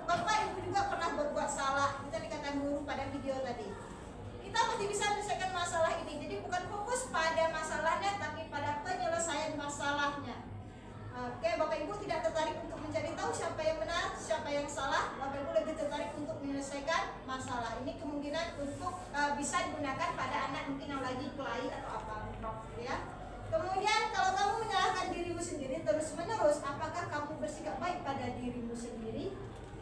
Bapak Ibu juga pernah berbuat salah. Kita dikatakan guru pada video tadi. kita masih bisa menyelesaikan masalah ini. Jadi bukan fokus pada masalahnya, tapi pada penyelesaian masalahnya. Oke, Bapak Ibu tidak tertarik untuk mencari tahu siapa yang benar, siapa yang salah. Bapak Ibu lebih tertarik untuk menyelesaikan masalah. Ini kemungkinan untuk bisa digunakan pada anak mungkin yang lagi kelahi atau apa, ya. Kemudian kalau kamu menyalahkan dirimu sendiri terus menerus, apakah kamu bersikap baik pada dirimu sendiri?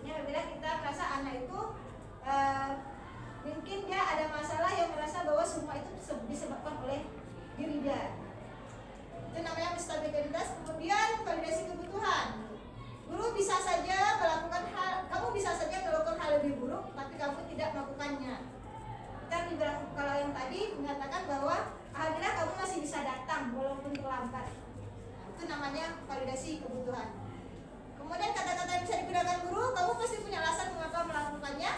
Ini apabila kita merasa anak itu mungkin dia ada masalah yang merasa bahwa semua itu disebabkan oleh diri dia. Itu namanya stabilitas. Kemudian validasi kebutuhan. Guru bisa saja melakukan hal, kamu bisa saja melakukan hal lebih buruk, tapi kamu tidak melakukannya. Dan kalau yang tadi mengatakan bahwa alhamdulillah kamu masih bisa datang walaupun terlambat. Itu namanya validasi kebutuhan. Kemudian kata-kata yang bisa digunakan guru, kamu pasti punya alasan mengapa melakukannya.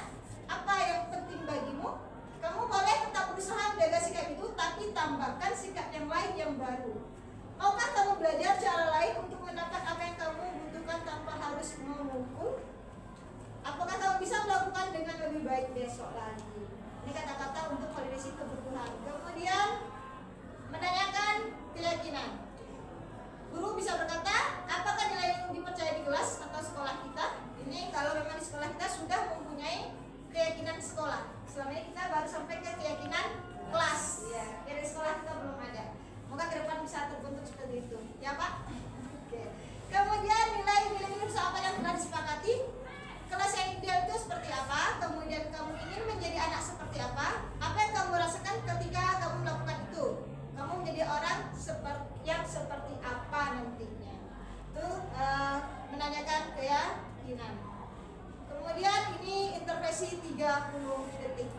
Apa yang penting bagimu? Kamu boleh tetap berusaha menjaga sikap itu, tapi tambahkan sikap yang lain yang baru. Maukah kamu belajar cara lain untuk mendapat apa yang kamu butuhkan tanpa harus memukul? Apakah kamu bisa melakukan dengan lebih baik besok lagi? Ini kata-kata untuk validasi kebutuhan. Kemudian menanyakan keyakinan. Guru bisa berkata, apakah nilai yang dipercaya di kelas atau sekolah kita? Ini kalau memang di sekolah kita sudah mempunyai keyakinan sekolah. Selama ini kita baru sampai ke keyakinan kelas. Ya, dari sekolah kita belum ada. Moga ke depan bisa terbentuk seperti itu. Ya Pak? Oke. Kemudian nilai-nilai usaha apa yang telah disepakati? Kelas yang ideal itu seperti apa? Kemudian kamu ingin menjadi anak seperti apa? Apa yang kamu rasakan ketika kamu melakukan itu? Kamu menjadi orang yang seperti apa nantinya? Itu menanyakan keyakinan. Kemudian ini intervensi 30 detik.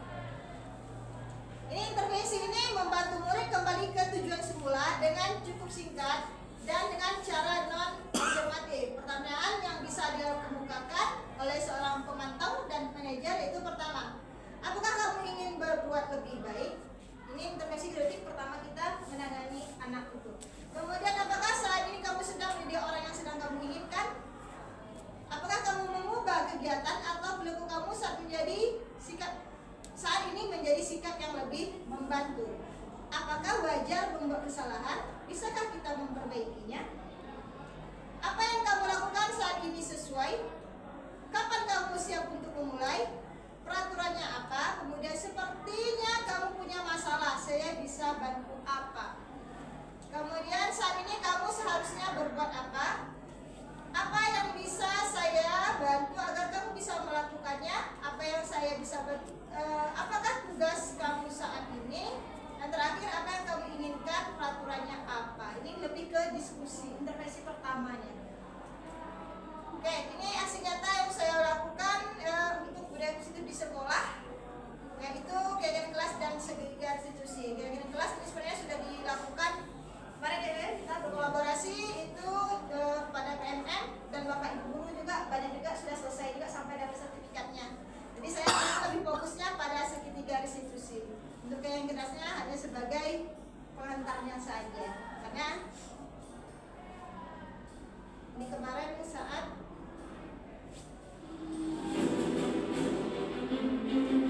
Ini intervensi ini membantu murid kembali ke tujuan semula dengan cukup singkat dan dengan cara non-afirmatif. Pertanyaan yang bisa dikemukakan oleh seorang pemantau dan manajer itu pertama, apakah kamu ingin berbuat lebih baik? Ini intervensi detik pertama kita menangani anak itu. Kemudian apakah saat ini kamu sedang menjadi orang yang sedang kamu inginkan? Apakah kamu mengubah kegiatan atau perilaku kamu saat ini menjadi sikap yang lebih membantu? Apakah wajar membuat kesalahan? Bisakah kita memperbaikinya? Apa yang kamu lakukan saat ini sesuai? Kapan kamu siap untuk memulai? Peraturannya apa? Kemudian sepertinya kamu punya masalah, saya bisa bantu apa? Kemudian saat ini kamu seharusnya berbuat apa? Apa yang bisa saya bantu agar kamu bisa melakukannya? Apa yang saya bisa bantu? Apakah tugas kamu saat ini? Dan terakhir, apa yang kamu inginkan? Peraturannya apa? Ini lebih ke diskusi, intervensi pertamanya. Oke, ini aksi nyata yang saya lakukan untuk budaya positif di sekolah, yaitu kegiatan kelas dan segitiga institusi. Kegiatan kelas ini sebenarnya sudah dilakukan kemarin, kita berkolaborasi itu pada PMM dan Bapak Ibu guru juga banyak juga sudah selesai juga sampai dapat sertifikatnya. Jadi saya lebih fokusnya pada segitiga institusi. Untuk yang kerasnya hanya sebagai pengantarnya saja, karena ini kemarin saat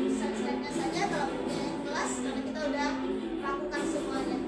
slide-nya saja kalau punya kelas, karena kita udah lakukan semuanya.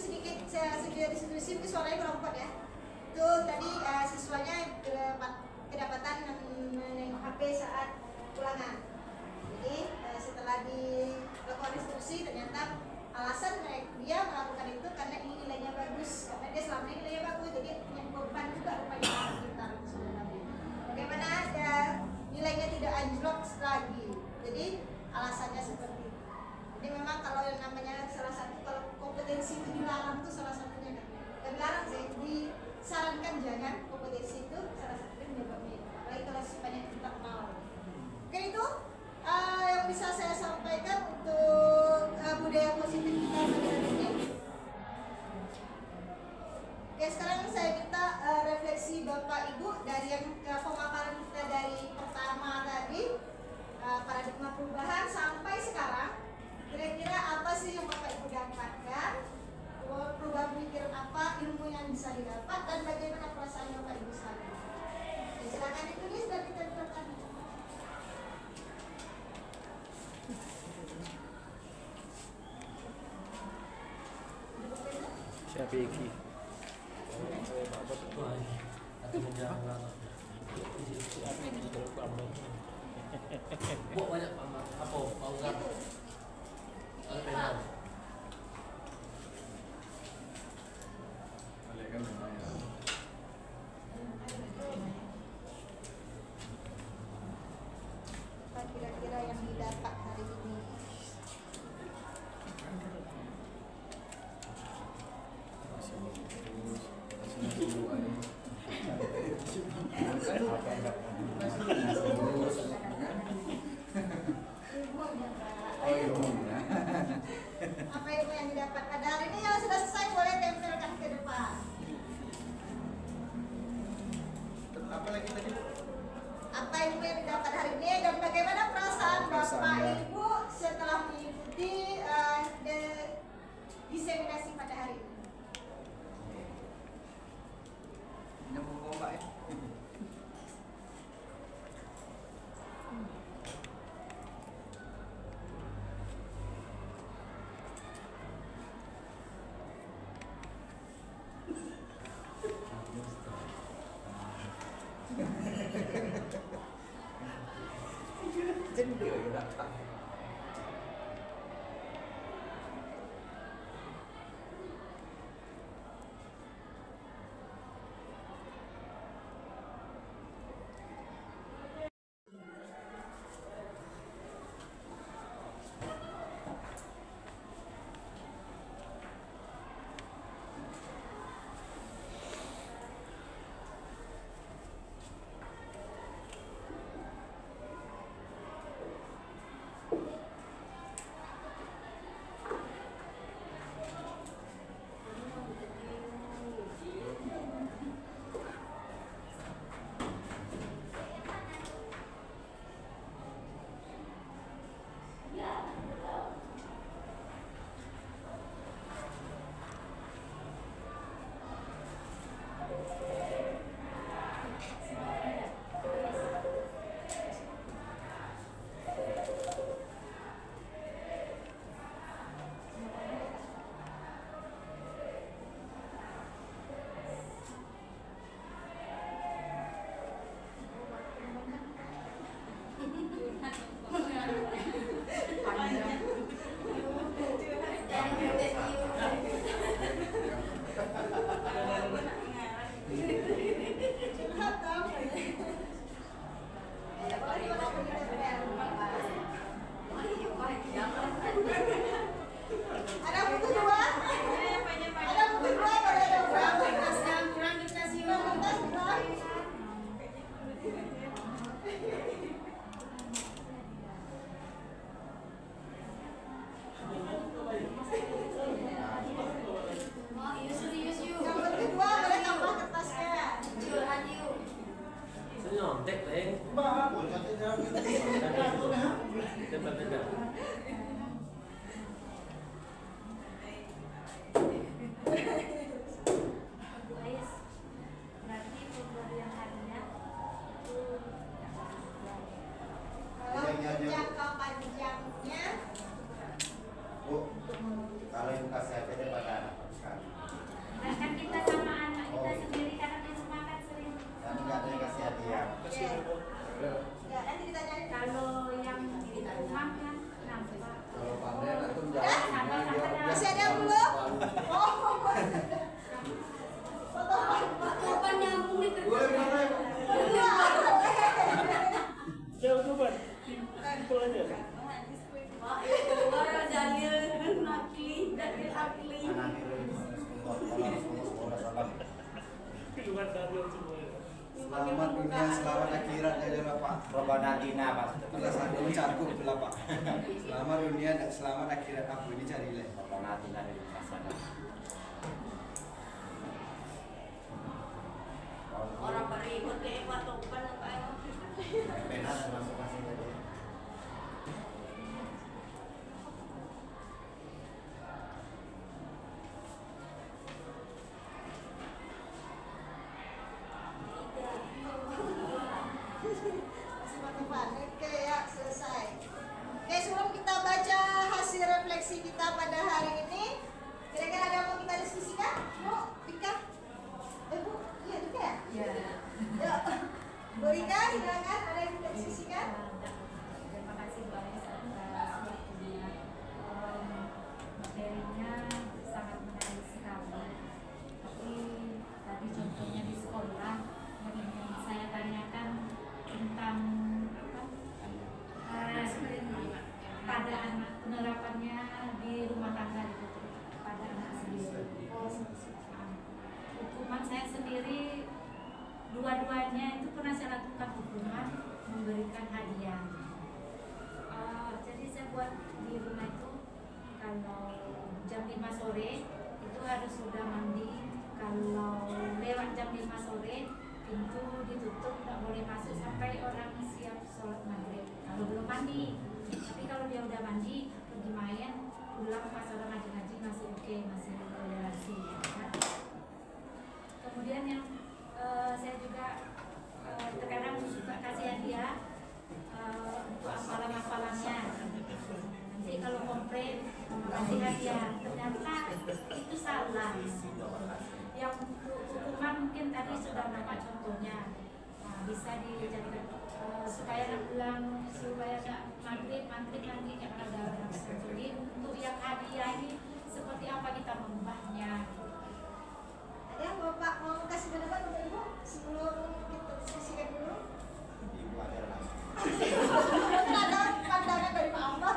sedikit diskusi mungkin suaranya kurang kuat ya. Itu tadi siswanya kedapatan menengok HP saat ulangan. Jadi setelah dilakukan diskusi ternyata alasan dia melakukan itu karena ini nilainya bagus, karena dia selama ini nilainya bagus, jadi punya beban juga rupanya kita sebenarnya. Bagaimana ada nilainya tidak anjlok lagi, jadi alasannya seperti itu. Jadi memang kalau yang namanya salah satu kalau kompetensi itu dilarang itu salah satunya kan, dan dilarang sih, disarankan jangan kompetensi itu salah satunya menyebabnya, apalagi kalau sifatnya internal. Oke itu yang bisa saya sampaikan untuk budaya positif kita pada hari ini. Oke, sekarang saya minta refleksi Bapak Ibu dari yang pemaparan kita dari pertama tadi, paradigma perubahan sampai sekarang. Kira-kira apa sih yang Bapak Ibu dapatkan? Perubahan pemikiran apa, ilmu yang bisa didapat, dan bagaimana perasaan Bapak Ibu saat ini? Silakan ditulis dan kita terangkan. Siapa iki? Bu banyak paman. Apa? Mau nggak? Ada penal. Apa kira-kira yang didapat hari ini? Apa ilmu yang didapat pada hari ini? Yang sudah selesai boleh tempelkan ke depan. Apa lagi tadi? Apa ilmu yang didapat hari ini dan bagaimana perasaan Bapak Ibu setelah mengikuti diseminasi pada hari ini? Nyambung kompak ya. Jadi dia dapat. Selamat Daniel semua. Selamat dunia, selamat akhirat ya Pak. Robbana atina Pak. Bila saya mencakup bila Pak. Selamat dunia dan selamat akhirat aku ini carilah. Robbana atina dari hasanah. Orang berikut ke Epatopan apa ya? Benar masuk masih tadi. Oke ya, selesai. Oke, sebelum kita baca hasil refleksi kita pada hari ini, kira-kira ada yang mau kita diskusikan? Bu, Rika? Bu, iya Rika ya? Ya. Ya. Bu Rika, silakan, ada yang kita diskusikan? Terima kasih Bu Ais atas waktunya. Materinya sangat menarik sekali. Tapi tadi contohnya di sekolah yang ingin saya tanyakan tentang pada anak, penerapannya di rumah tangga itu pada anak sendiri. Hukuman saya sendiri dua-duanya itu pernah saya lakukan hukuman memberikan hadiah. Jadi saya buat di rumah itu kalau jam 5 sore itu harus sudah mandi. Kalau lewat jam 5 sore pintu ditutup, tidak boleh masuk sampai orang siap sholat maghrib. Kalau belum mandi, tapi kalau dia udah mandi pergi main, pulang pas orang ngaji-ngaji masih oke, masih toleransi. Ya. Kemudian yang saya juga terkadang suka kasih hadiah untuk hafalan-hafalannya. Nanti kalau komplain kasih hadiah, ternyata itu salah. Yang hukuman mungkin tadi sudah dapat contohnya. Nah, bisa dijadikan supaya anak pulang, supaya anak maghrib nanti yang ada orang jadi untuk yang hadiah ini seperti apa kita mengubahnya? Ada yang Bapak mau kasih pendapat Bapak Ibu sebelum kita diskusikan dulu? Ibu ada langsung. Mungkin ada pandangan dari Pak Ambar.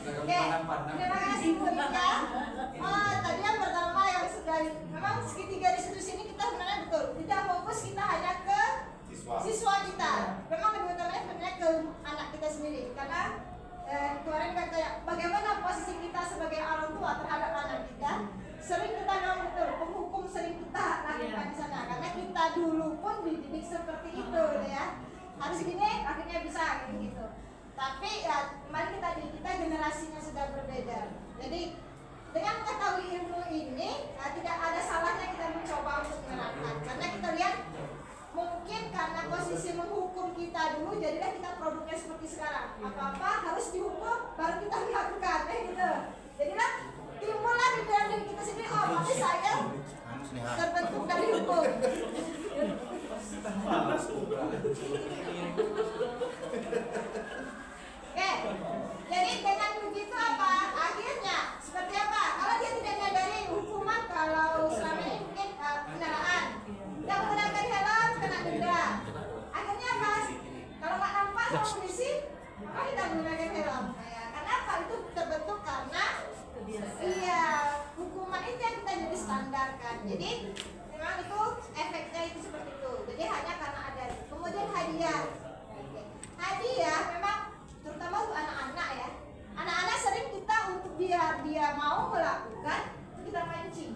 Oke, terima kasih Bu Rika. Tadi yang pertama yang sudah memang segitiga diskusi ini kita sebenarnya betul tidak fokus kita hanya ke siswa kita. Memang lebih utamanya sebenarnya ke anak kita sendiri karena kemarin kan kayak bagaimana posisi kita sebagai orang tua terhadap anak kita. Sering kita memang betul penghukum sering kita lakukan di sana karena kita dulu pun dididik seperti itu ya. Harus gini akhirnya bisa gitu. Tapi ya kemarin kita generasinya sudah berbeda. Jadi dengan mengetahui ilmu ini tidak ada salahnya kita mencoba untuk menerapkan karena kita lihat mungkin karena posisi menghukum kita dulu jadilah kita produknya seperti sekarang apa-apa harus dihukum baru kita melakukan gitu. Jadilah timbullah di dalam diri kita sendiri berarti saya terbentuk dari hukum. Oke, jadi dengan begitu apa? Akhirnya seperti apa? Kalau dia tidak menyadari hukuman kalau selama ini mungkin kendaraan tidak menggunakan helm kena denda. Akhirnya apa? Kalau nggak nampak sama polisi, maka tidak menggunakan helm. Karena apa? Itu terbentuk karena hukuman itu yang kita jadi standarkan. Jadi memang itu efeknya itu seperti itu. Jadi hanya karena ada. Kemudian hadiah. Hadiah memang terutama untuk anak-anak ya. Anak-anak sering kita untuk dia mau melakukan itu kita mancing.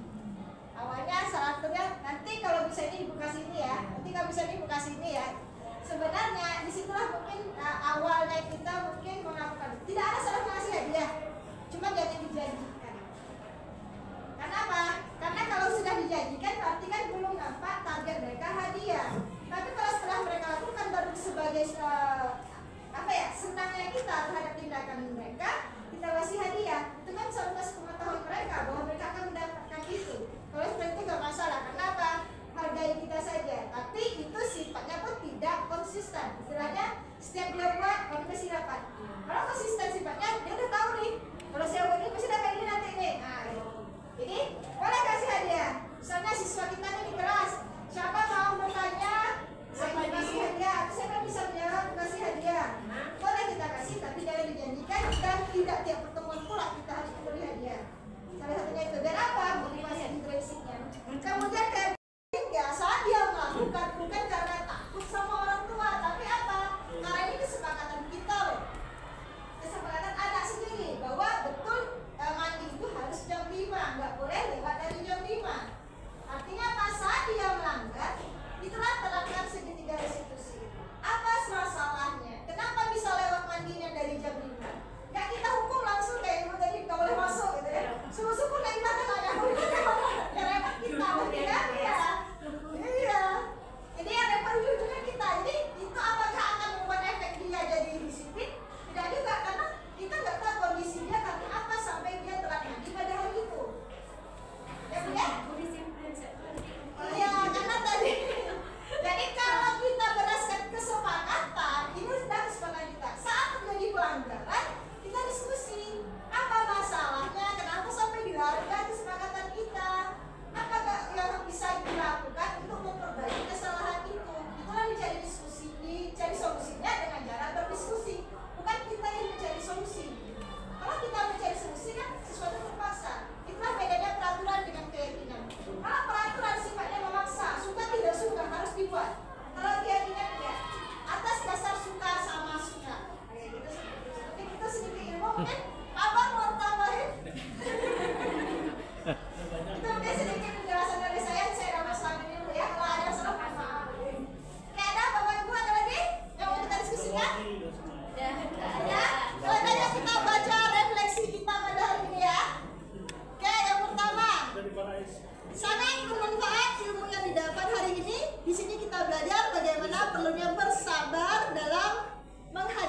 Awalnya syaratnya nanti kalau bisa ini dibuka sini ya, nanti kalau bisa ini buka sini ya. Sebenarnya disitulah mungkin awalnya kita mungkin melakukan. Tidak ada salah mengasih hadiah, cuma jangan dijanjikan. Karena apa? Karena kalau sudah dijanjikan berarti kan belum nampak target mereka hadiah. Tapi kalau setelah mereka lakukan baru sebagai apa ya?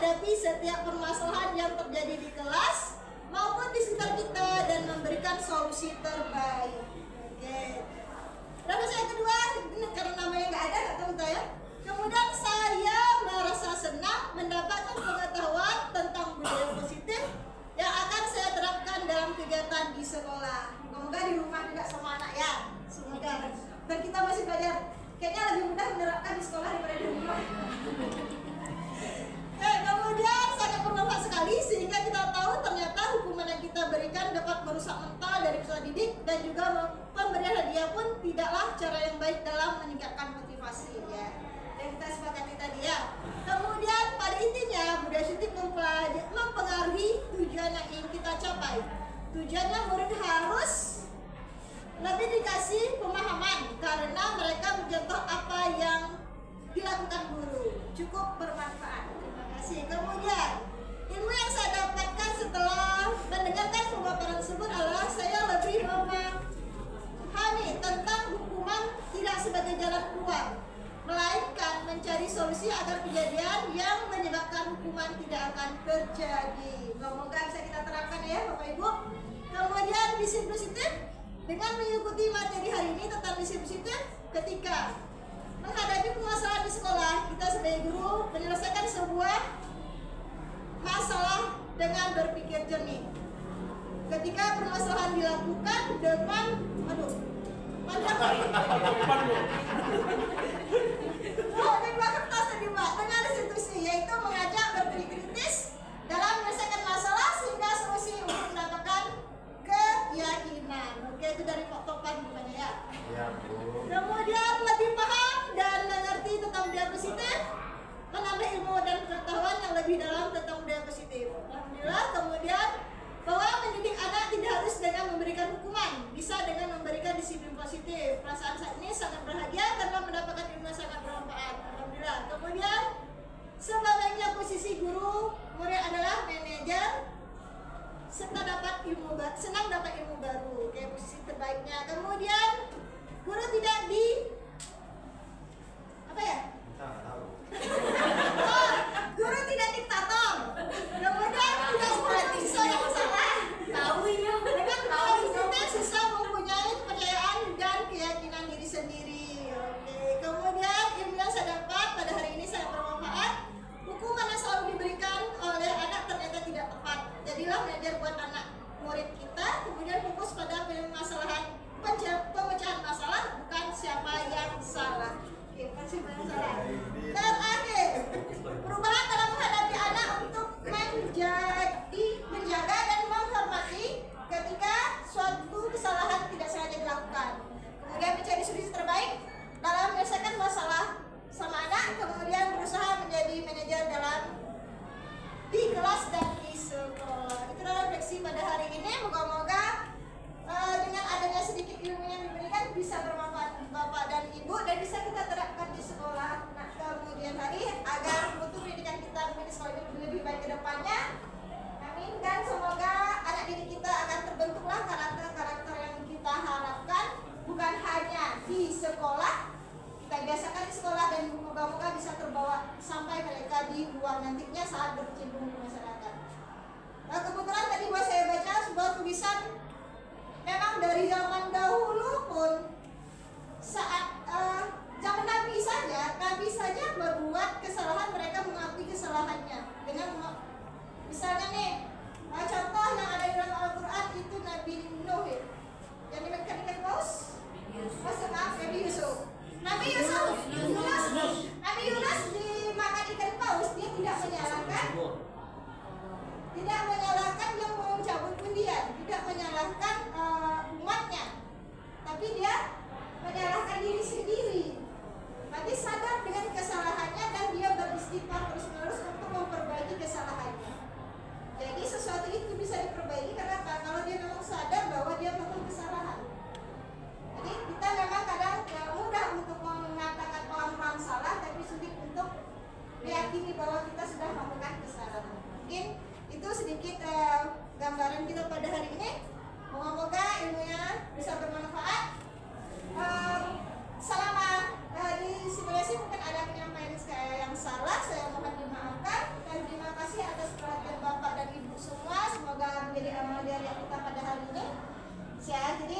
menghadapi setiap permasalahan yang terjadi di kelas maupun di sekitar kita dan memberikan solusi terbaik. Oke. Berapa saya kedua? Ini karena namanya nggak ada, nggak tahu ya. Kemudian saya merasa senang mendapatkan pengetahuan tentang budaya positif yang akan saya terapkan dalam kegiatan di sekolah. Semoga di rumah juga sama anak ya. Semoga. Dan kita masih belajar. Kayaknya lebih mudah menerapkan di sekolah daripada di rumah. Kemudian sangat bermanfaat sekali sehingga kita tahu ternyata hukuman yang kita berikan dapat merusak mental dari peserta didik dan juga pemberian hadiah pun tidaklah cara yang baik dalam meningkatkan motivasi ya. Yang kita sepakati tadi ya. Kemudian pada intinya budaya positif mempengaruhi tujuan yang ingin kita capai. Tujuannya murid harus lebih dikasih pemahaman karena mereka mencontoh apa yang dilakukan guru. Cukup bermanfaat. Terima kasih. Kemudian ilmu yang saya dapatkan setelah mendengarkan pemaparan tersebut adalah saya lebih memahami tentang hukuman tidak sebagai jalan keluar, melainkan mencari solusi agar kejadian yang menyebabkan hukuman tidak akan terjadi. Semoga bisa kita terapkan ya Bapak Ibu. Kemudian disiplin positif dengan mengikuti materi hari ini tentang disiplin positif ketika menghadapi permasalahan di sekolah, kita sebagai guru menyelesaikan sebuah masalah dengan berpikir jernih. Ketika permasalahan dilakukan dengan dengan institusi, yaitu mengajak berpikir kritis dalam menyelesaikan masalah sehingga solusi untuk mendapatkan keyakinan. Oke, itu dari Pak Topan bukannya ya. Ya, Bu. Kemudian lebih paham dan mengerti tentang budaya positif, menambah ilmu dan pengetahuan yang lebih dalam tentang budaya positif. Alhamdulillah. Kemudian bahwa mendidik anak tidak harus dengan memberikan hukuman, bisa dengan memberikan disiplin positif. Perasaan saat ini sangat berbahagia karena mendapatkan ilmu yang sangat bermanfaat. Alhamdulillah. Kemudian sebaliknya posisi guru, murid adalah manajer serta senang dapat ilmu baru. Kayak posisi terbaiknya. Kemudian guru tidak guru tidak diktator. Kemudian tidak seperti siswa yang salah. Dengan pola positif siswa mempunyai kepercayaan dan keyakinan diri sendiri. Oke. Kemudian ilmu yang saya dapat pada hari ini sangat bermanfaat. Hukuman yang selalu diberikan oleh anak ternyata tidak tepat. Jadilah belajar buat anak murid kita. Kemudian fokus pada pemecahan masalah, bukan siapa yang salah. Oke, bukan siapa yang salah. Terakhir, perubahan dalam menghadapi anak untuk menjaga dan menghormati ketika suatu kesalahan tidak sengaja dilakukan. Kemudian mencari solusi terbaik dalam menyelesaikan masalah sama anak. Kemudian berusaha menjadi manajer di kelas dan di sekolah. Itulah refleksi pada hari ini. Moga-moga dengan adanya sedikit ilmu yang diberikan bisa bermanfaat Bapak dan Ibu dan bisa kita terapkan di sekolah kemudian hari agar mutu pendidikan kita di sekolah ini lebih baik ke depannya. Amin. Dan semoga anak didik kita akan terbentuklah karakter-karakter yang kita harapkan bukan hanya di sekolah, kita biasakan di sekolah dan moga-moga bisa terbawa sampai mereka di luar nantinya saat berkecimpung di masyarakat. Nah, kebetulan tadi saya baca sebuah tulisan. Memang dari zaman dahulu pun saat zaman Nabi saja berbuat kesalahan, mereka mengakui kesalahannya dengan misalnya nih contoh yang ada di dalam Al-Quran itu Nabi Nuh yang dimakan ikan paus, Nabi Yusuf. Nabi Yunus dimakan ikan paus, dia tidak menyalahkan yang mau cabut undian, tidak menyalahkan umatnya, tapi dia menyalahkan diri sendiri. Berarti sadar dengan kesalahannya dan dia beristighfar terus-menerus untuk memperbaiki kesalahannya. Jadi sesuatu itu bisa diperbaiki karena apa? Kalau dia memang sadar bahwa dia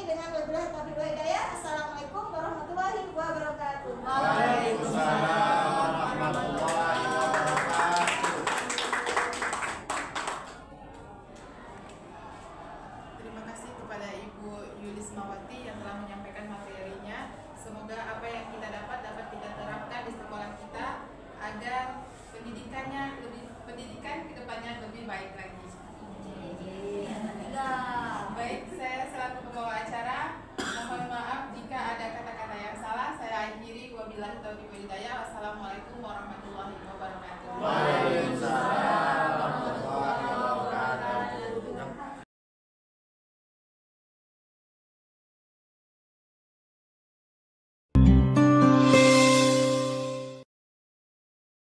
dengan wabillahi taufiq wal hidayah. Assalamualaikum warahmatullahi wabarakatuh. Waalaikumsalam warahmatullahi wabarakatuh. Terima kasih kepada Ibu Yulismawati yang telah menyampaikan materinya. Semoga apa yang kita dapat kita terapkan di sekolah kita agar pendidikan kedepannya lebih baik lagi. Baik, saya selaku pembawa acara mohon maaf jika ada kata-kata yang salah. Saya akhiri wabillahi taufiq wal hidayah. Wassalamualaikum warahmatullahi wabarakatuh.